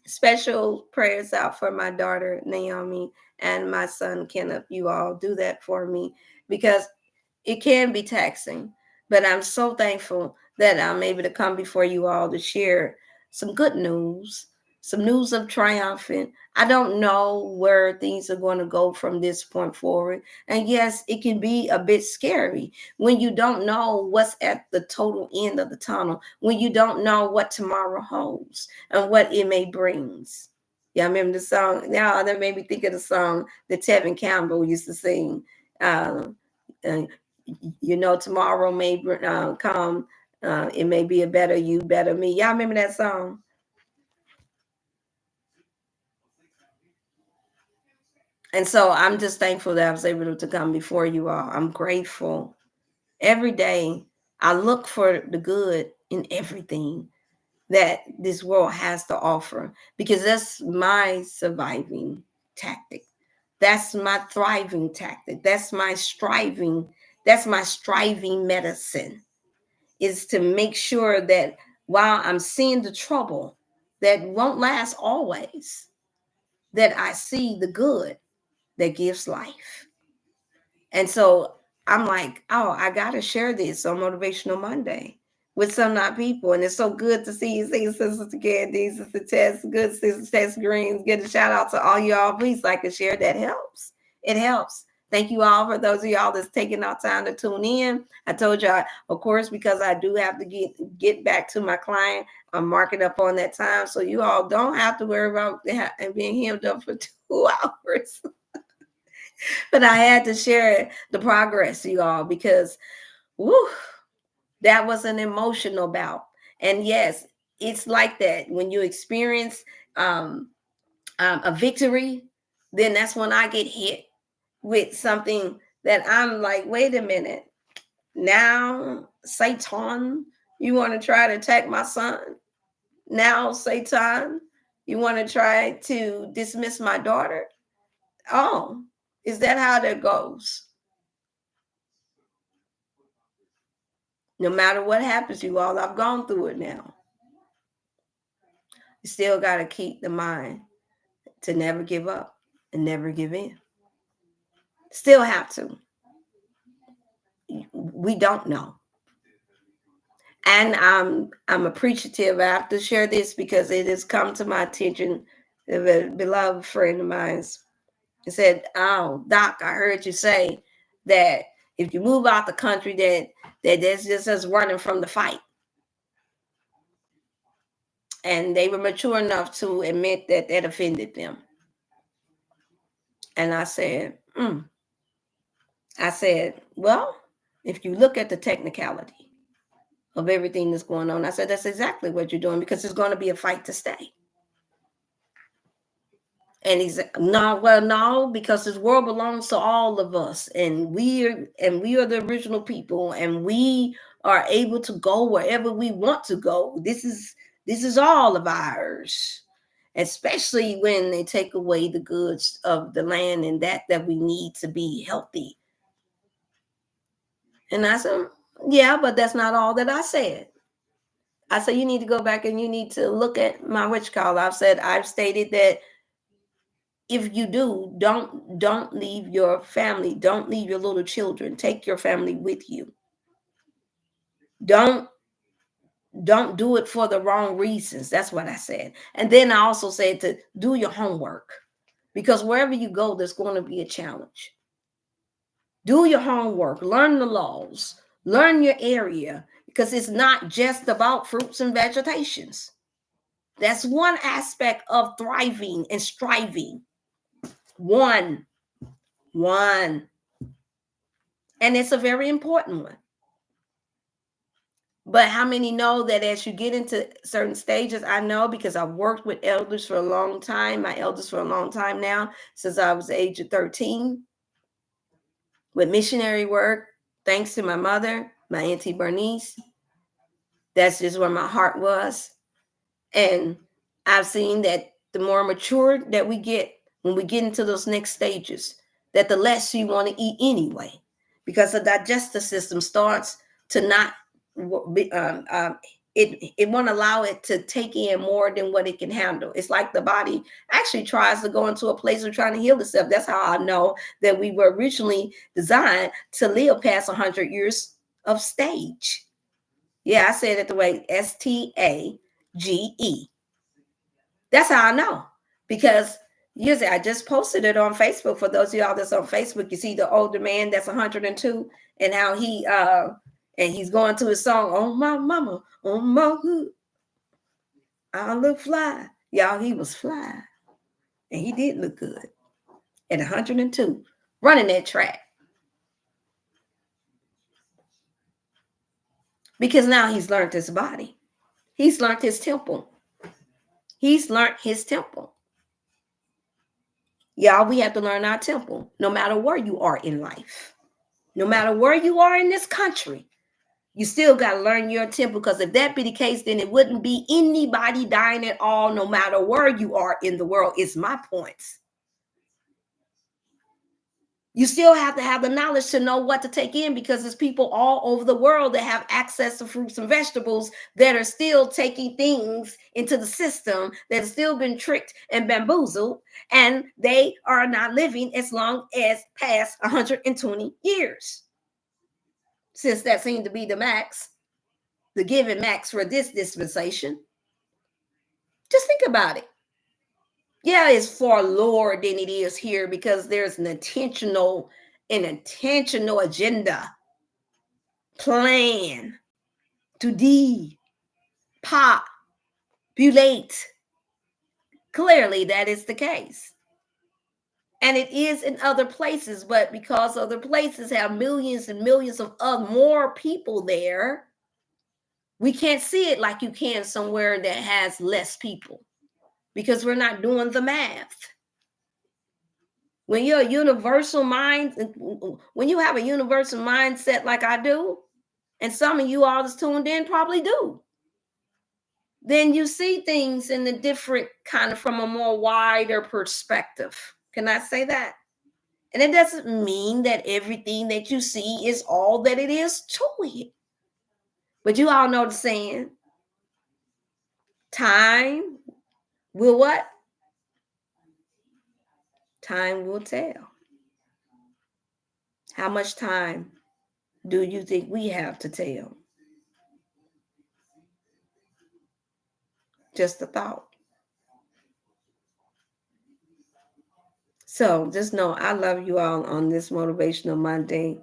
special prayers out for my daughter Naomi and my son Kenneth. You all do that for me because it can be taxing, but I'm so thankful that I'm able to come before you all to share some good news, some news of triumphant. I don't know where things are going to go from this point forward. And yes, it can be a bit scary when you don't know what's at the total end of the tunnel, when you don't know what tomorrow holds and what it may brings. Yeah, I remember the song. Now that made me think of the song that Tevin Campbell used to sing. Uh, uh, tomorrow may come. It may be a better you, better me. Y'all remember that song? And so I'm just thankful that I was able to come before you all. I'm grateful. Every day, I look for the good in everything that this world has to offer because that's my surviving tactic. That's my thriving tactic. That's my striving. That's my striving medicine. Is to make sure that while I'm seeing the trouble that won't last always, that I see the good that gives life. And so I'm like, oh, I got to share this on Motivational Monday with some of our people. And it's so good to see you, see Sister Candy, Sister Tess, good Sister Tess Greens. Get a shout out to all y'all. Please like and share. That helps. It helps. Thank you all for those of y'all that's taking our time to tune in. I told y'all, of course, because I do have to get back to my client, I'm marking up on that time. So you all don't have to worry about that and being hemmed up for 2 hours. But I had to share the progress, you all, because woo, that was an emotional bout. And yes, it's like that when you experience a victory, then that's when I get hit with something that I'm like, wait a minute, now Satan, you want to try to attack my son? Now Satan, you want to try to dismiss my daughter? Oh, is that how that goes? No matter what happens, you all, I've gone through it now. You still got to keep the mind to never give up and never give in. Still have to. We don't know. And I'm appreciative. I have to share this because it has come to my attention. A beloved friend of mine said, "Oh, Doc, I heard you say that if you move out the country, that there's just us running from the fight." And they were mature enough to admit that that offended them. And I said, well, if you look at the technicality of everything that's going on, I said, that's exactly what you're doing because it's going to be a fight to stay. And he's no, well, no, because this world belongs to all of us, and we are the original people, and we are able to go wherever we want to go. This is all of ours, especially when they take away the goods of the land and that we need to be healthy. And I said, yeah, but that's not all that I said. I said, you need to go back and you need to look at my witch call. I've stated that if you do, don't leave your family. Don't leave your little children. Take your family with you. Don't do it for the wrong reasons. That's what I said. And then I also said to do your homework because wherever you go, there's going to be a challenge. Do your homework, learn the laws, learn your area, because it's not just about fruits and vegetations. That's one aspect of thriving and striving. One. And it's a very important one. But how many know that as you get into certain stages? I know because I've worked with elders for a long time, my elders for a long time now, since I was the age of 13, with missionary work, thanks to my mother, my Auntie Bernice. That's just where my heart was. And I've seen that the more mature that we get, when we get into those next stages, that the less you want to eat anyway, because the digestive system starts to not, it won't allow it to take in more than what it can handle. It's like the body actually tries to go into a place of trying to heal itself. That's how I know that we were originally designed to live past 100 years of stage. Yeah, I said it the way STAGE. That's how I know, because usually I just posted it on Facebook. For those of y'all that's on Facebook, you see the older man that's 102 and how he's going to his song, "On My Mama, on my hood, I look fly." Y'all, he was fly. And he did look good at 102, running that track. Because now he's learned his body. He's learned his temple. He's learned his temple. Y'all, we have to learn our temple, no matter where you are in life. No matter where you are in this country, you still got to learn your temple, because if that be the case, then it wouldn't be anybody dying at all, no matter where you are in the world, is my point. You still have to have the knowledge to know what to take in, because there's people all over the world that have access to fruits and vegetables that are still taking things into the system that have still been tricked and bamboozled, and they are not living as long as past 120 years. Since that seemed to be the max, the given max for this dispensation. Just think about it. Yeah, it's far lower than it is here, because there's an intentional agenda, plan to depopulate. Clearly, that is the case. And it is in other places, but because other places have millions and millions of more people there, we can't see it like you can somewhere that has less people, because we're not doing the math. When you're a universal mind, when you have a universal mindset like I do, and some of you all that's tuned in probably do, then you see things in a different kind of, from a more wider perspective. Can I say that? And it doesn't mean that everything that you see is all that it is to it. But you all know the saying, time will what? Time will tell. How much time do you think we have to tell? Just a thought. So just know I love you all on this Motivational Monday.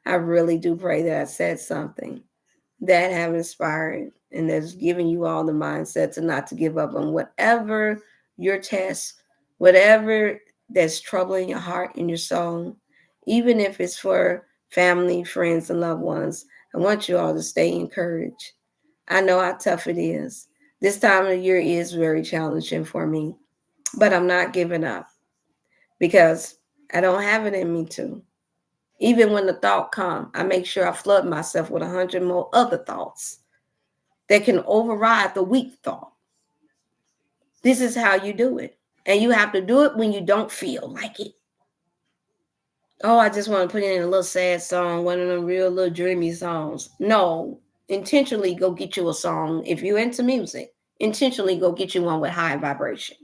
I really do pray that I said something that have inspired and that's giving you all the mindset to not to give up on whatever your test, whatever that's troubling your heart and your soul, even if it's for family, friends, and loved ones. I want you all to stay encouraged. I know how tough it is. This time of year is very challenging for me, but I'm not giving up, because I don't have it in me to. Even when the thought comes, I make sure I flood myself with 100 more other thoughts that can override the weak thought. This is how you do it. And you have to do it when you don't feel like it. Oh, I just want to put in a little sad song, one of them real little dreamy songs. No, intentionally go get you a song. If you're into music, intentionally go get you one with high vibration.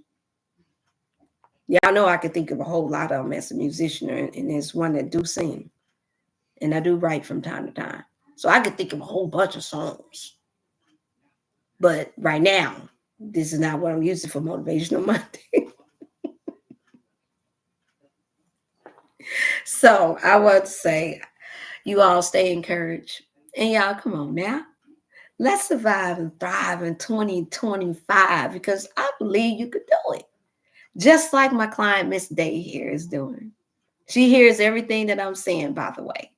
Yeah, I know I can think of a whole lot of them as a musician, and there's one that do sing. And I do write from time to time. So I could think of a whole bunch of songs. But right now, this is not what I'm using for Motivational Monday. So I want to say, you all stay encouraged. And y'all, come on now. Let's survive and thrive in 2025 because I believe you could do it. Just like my client, Miss Day, here is doing. She hears everything that I'm saying, by the way.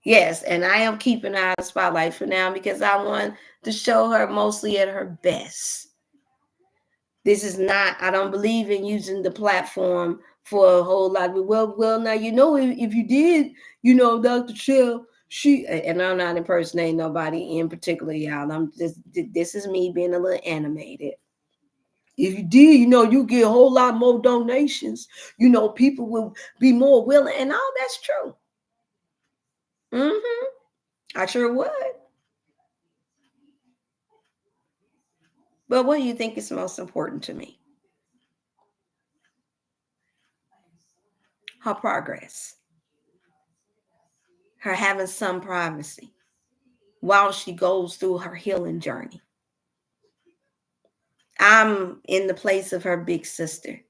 Yes, and I am keeping her out of the spotlight for now because I want to show her mostly at her best. This is not, I don't believe in using the platform for a whole lot. Well, now, if you did, Dr. Chef, and I'm not impersonating nobody in particular, y'all. This is me being a little animated. If you did, you get a whole lot more donations. People will be more willing, and all that's true. I sure would. But what do you think is most important to me? Her progress, her having some privacy while she goes through her healing journey. I'm in the place of her big sister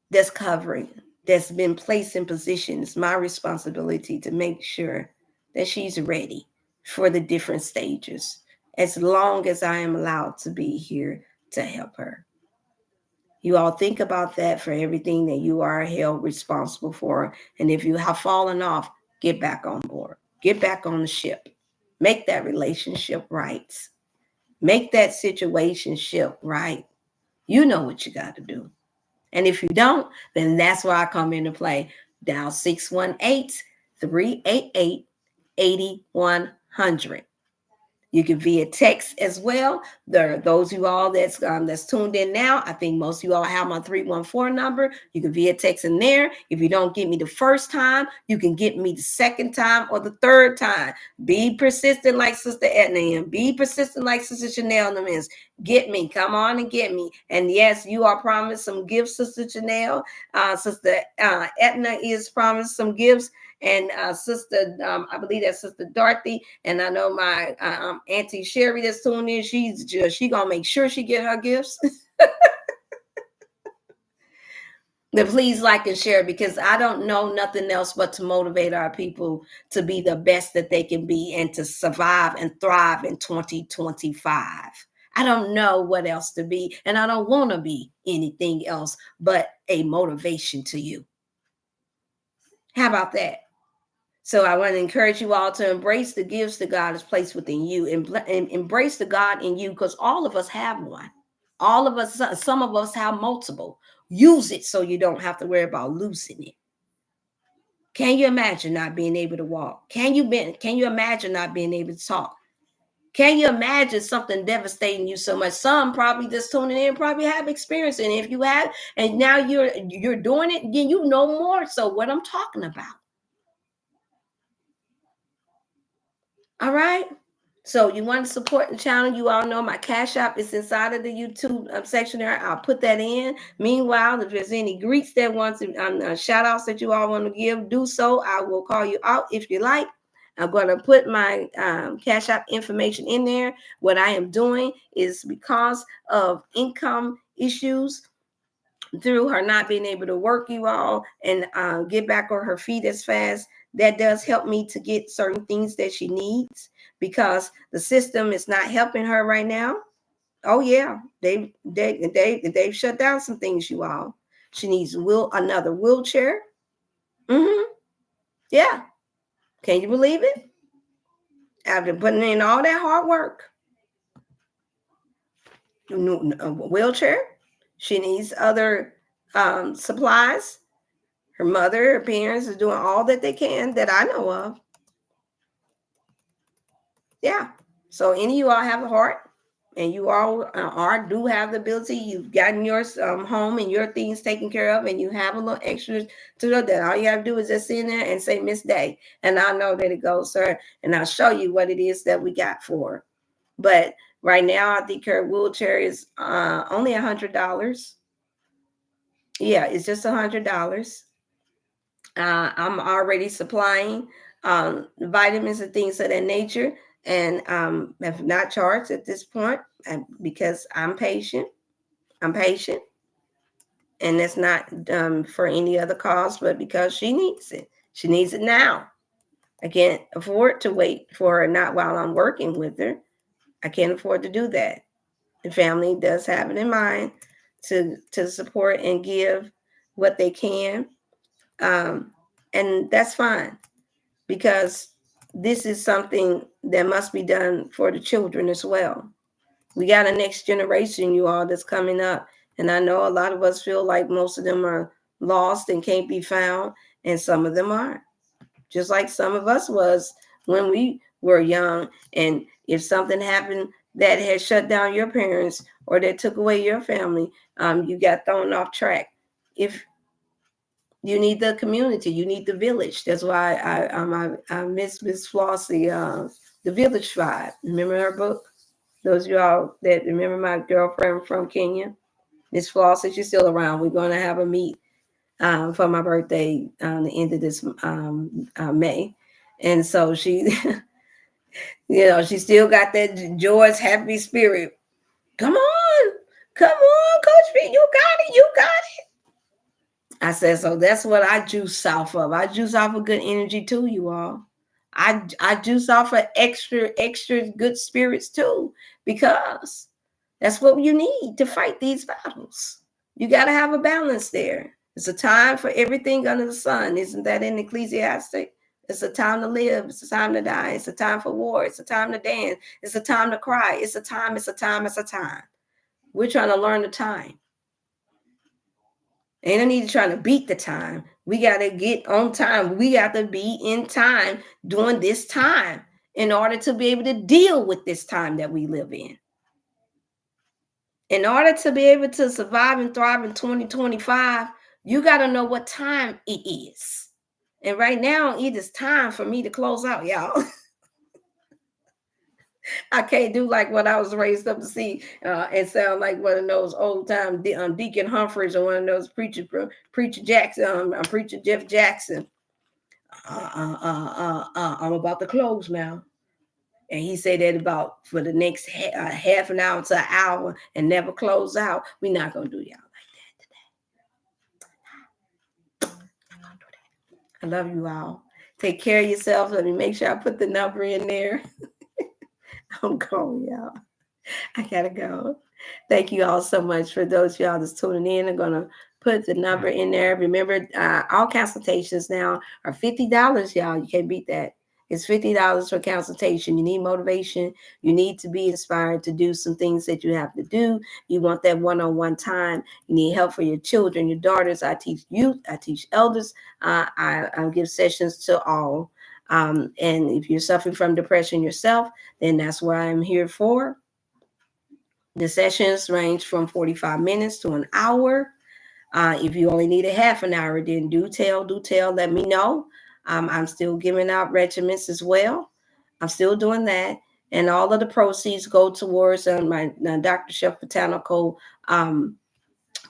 that's covering, that's been placed in positions. My responsibility to make sure that she's ready for the different stages as long as I am allowed to be here to help her. You all think about that for everything that you are held responsible for. And if you have fallen off, get back on board. Get back on the ship. Make that relationship right. Make that situationship right. You know what you got to do. And if you don't, then that's where I come into play. Dial 618-388-8100. You can via text as well. There are those of you all that's tuned in now. I think most of you all have my 314 number. You can via text in there. If you don't get me the first time, you can get me the second time or the third time. Be persistent like Sister Edna and be persistent like Sister Chanel is. Get me. Come on and get me. And yes, you are promised some gifts, Sister Chanel. Sister Edna is promised some gifts. And Sister, I believe that's Sister Dorothy, and I know my Auntie Sherry that's tuned in. She gonna make sure she get her gifts. But please like and share because I don't know nothing else but to motivate our people to be the best that they can be and to survive and thrive in 2025. I don't know what else to be, and I don't want to be anything else but a motivation to you. How about that? So I want to encourage you all to embrace the gifts that God has placed within you and embrace the God in you because all of us have one. All of us, some of us have multiple. Use it so you don't have to worry about losing it. Can you imagine not being able to walk? Can you imagine not being able to talk? Can you imagine something devastating you so much? Some probably just tuning in probably have experience. And if you have, and now you're doing it, then you know more so what I'm talking about. All right. So you want to support the channel. You all know my Cash App is inside of the YouTube section there. I'll put that in. Meanwhile, if there's any greets that want to shout outs that you all want to give, do so. I will call you out if you like. I'm going to put my Cash App information in there. What I am doing is because of income issues through her not being able to work, you all, and get back on her feet as fast. That does help me to get certain things that she needs because the system is not helping her right now. Oh yeah, they've shut down some things, you all. She needs another wheelchair. Yeah, can you believe it? After putting in all that hard work, a wheelchair. She needs other supplies. Her mother, her parents are doing all that they can that I know of. Yeah. So any of you all have a heart and you all do have the ability, you've gotten your home and your things taken care of and you have a little extra to do that. All you have to do is just sit in there and say, Miss Day. And I'll know that it goes, sir. And I'll show you what it is that we got for her. But right now, I think her wheelchair is only $100. Yeah, it's just $100. I'm already supplying vitamins and things of that nature, and have not charged at this point because I'm patient. I'm patient, and that's not for any other cause, but because she needs it. She needs it now. I can't afford to wait for her, not while I'm working with her. I can't afford to do that. The family does have it in mind to support and give what they can. And that's fine, because this is something that must be done for the children as well. We got a next generation, you all, that's coming up. And I know a lot of us feel like most of them are lost and can't be found, and some of them aren't. Just like some of us was when we were young. And if something happened that had shut down your parents or that took away your family, you got thrown off track. If you need the community, you need the village. That's why I miss Miss Flossie, the Village Tribe. Remember her book? Those of y'all that remember my girlfriend from Kenya, Miss Flossie, she's still around. We're going to have a meet for my birthday on the end of this May. And so she, she still got that joyous, happy spirit. Come on, Coach B, you got it, you got it. I said, so that's what I juice off of. I juice off of good energy too, you all. I juice off of extra good spirits too, because that's what you need to fight these battles. You got to have a balance there. It's a time for everything under the sun. Isn't that in Ecclesiastic? It's a time to live. It's a time to die. It's a time for war. It's a time to dance. It's a time to cry. It's a time. It's a time. It's a time. We're trying to learn the time. Ain't no need to try to beat the time. We got to get on time. We got to be in time during this time in order to be able to deal with this time that we live in. In order to be able to survive and thrive in 2025, you got to know what time it is. And right now, it is time for me to close out, y'all. I can't do like what I was raised up to see and sound like one of those old time Deacon Humphreys or one of those preacher Jackson, preacher Jeff Jackson. I'm about to close now. And he said that about for the next half an hour to an hour and never close out. We're not going to do y'all like that today. I love you all. Take care of yourselves. Let me make sure I put the number in there. I'm going, y'all. I got to go. Thank you all so much. For those of y'all that's tuning in, I'm going to put the number in there. Remember, all consultations now are $50, y'all. You can't beat that. It's $50 for consultation. You need motivation. You need to be inspired to do some things that you have to do. You want that one-on-one time. You need help for your children, your daughters. I teach youth. I teach elders. I give sessions to all. And if you're suffering from depression yourself, then that's what I'm here for. The sessions range from 45 minutes to an hour. If you only need a half an hour, then do tell, let me know. I'm still giving out regimens as well. I'm still doing that. And all of the proceeds go towards my DrChef Botanical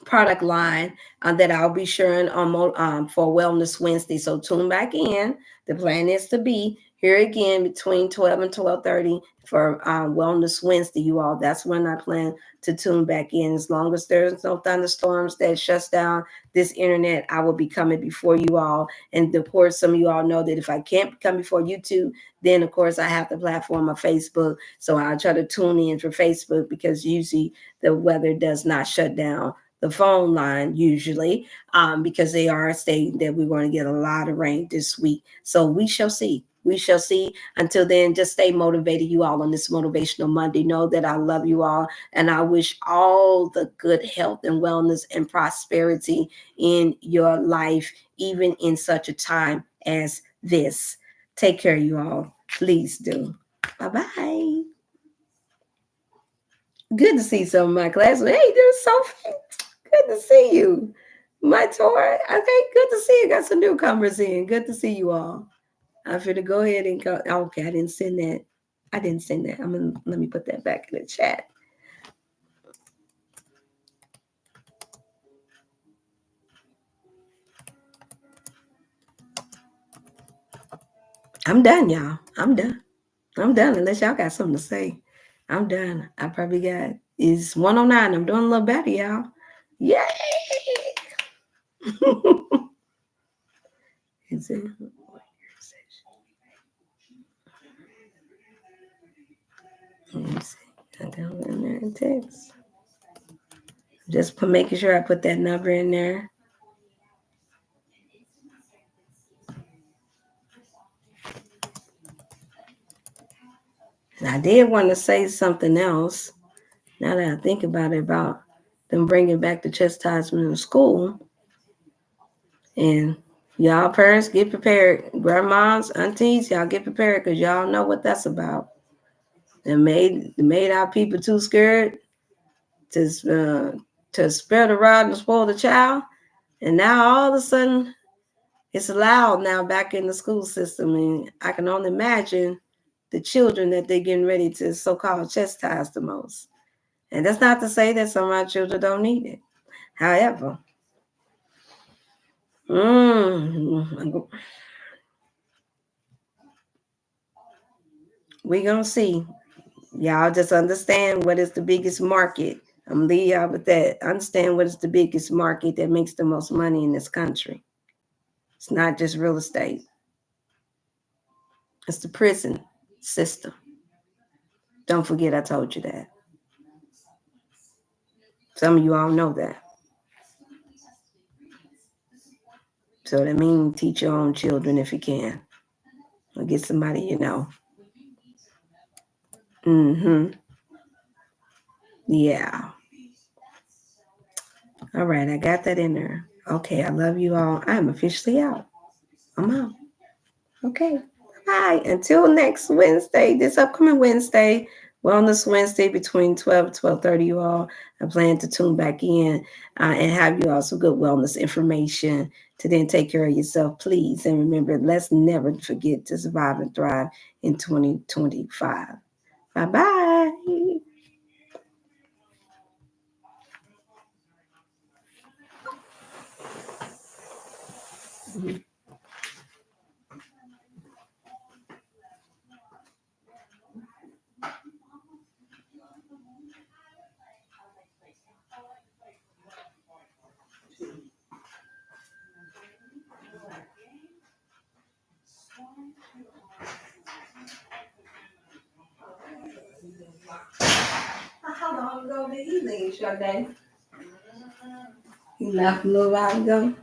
product line that I'll be sharing on for Wellness Wednesday. So tune back in. The plan is to be here again between 12 and 12:30 for Wellness Wednesday, you all. That's when I plan to tune back in. As long as there's no thunderstorms that shuts down this internet, I will be coming before you all. And of course, some of you all know that if I can't come before YouTube, then of course I have the platform of Facebook. So I'll try to tune in for Facebook, because usually the weather does not shut down the phone line usually, because they are stating that we're going to get a lot of rain this week. So we shall see. We shall see. Until then, just stay motivated, you all, on this Motivational Monday. Know that I love you all, and I wish all the good health and wellness and prosperity in your life, even in such a time as this. Take care, you all. Please do. Bye-bye. Good to see some of my classmates. Hey, there's Sophie. Good to see you. My tour. Okay, good to see you. Got some newcomers in. Good to see you all. I'm going to go ahead and go. Okay, I didn't send that. Let me put that back in the chat. I'm done, y'all. I'm done. Unless y'all got something to say. I'm done. I probably got, it's 109. I'm doing a little better, y'all. Yay! Is it? Let me see. I down in there in text. Just making sure I put that number in there. And I did want to say something else. Now that I think about them bringing back the chastisement in school. And y'all parents, get prepared. Grandmas, aunties, y'all get prepared because y'all know what that's about. It made our people too scared to spare the rod and spoil the child. And now all of a sudden, it's allowed now back in the school system. And I can only imagine the children that they're getting ready to so-called chastise the most. And that's not to say that some of our children don't need it. However, we're going to see. Y'all just understand what is the biggest market. I'm leaving y'all with that. Understand what is the biggest market that makes the most money in this country. It's not just real estate. It's the prison system. Don't forget I told you that. Some of you all know that. So that means teach your own children if you can. Or get somebody you know. Yeah. All right, I got that in there. Okay, I love you all. I'm officially out. I'm out. Okay. Bye. Until next Wednesday, this upcoming Wednesday, Wellness Wednesday between 12 and 12:30, you all. I plan to tune back in and have you all some good wellness information to then take care of yourself, please. And remember, let's never forget to survive and thrive in 2025. Bye-bye. How long ago did he leave, Sade? He left a little while ago.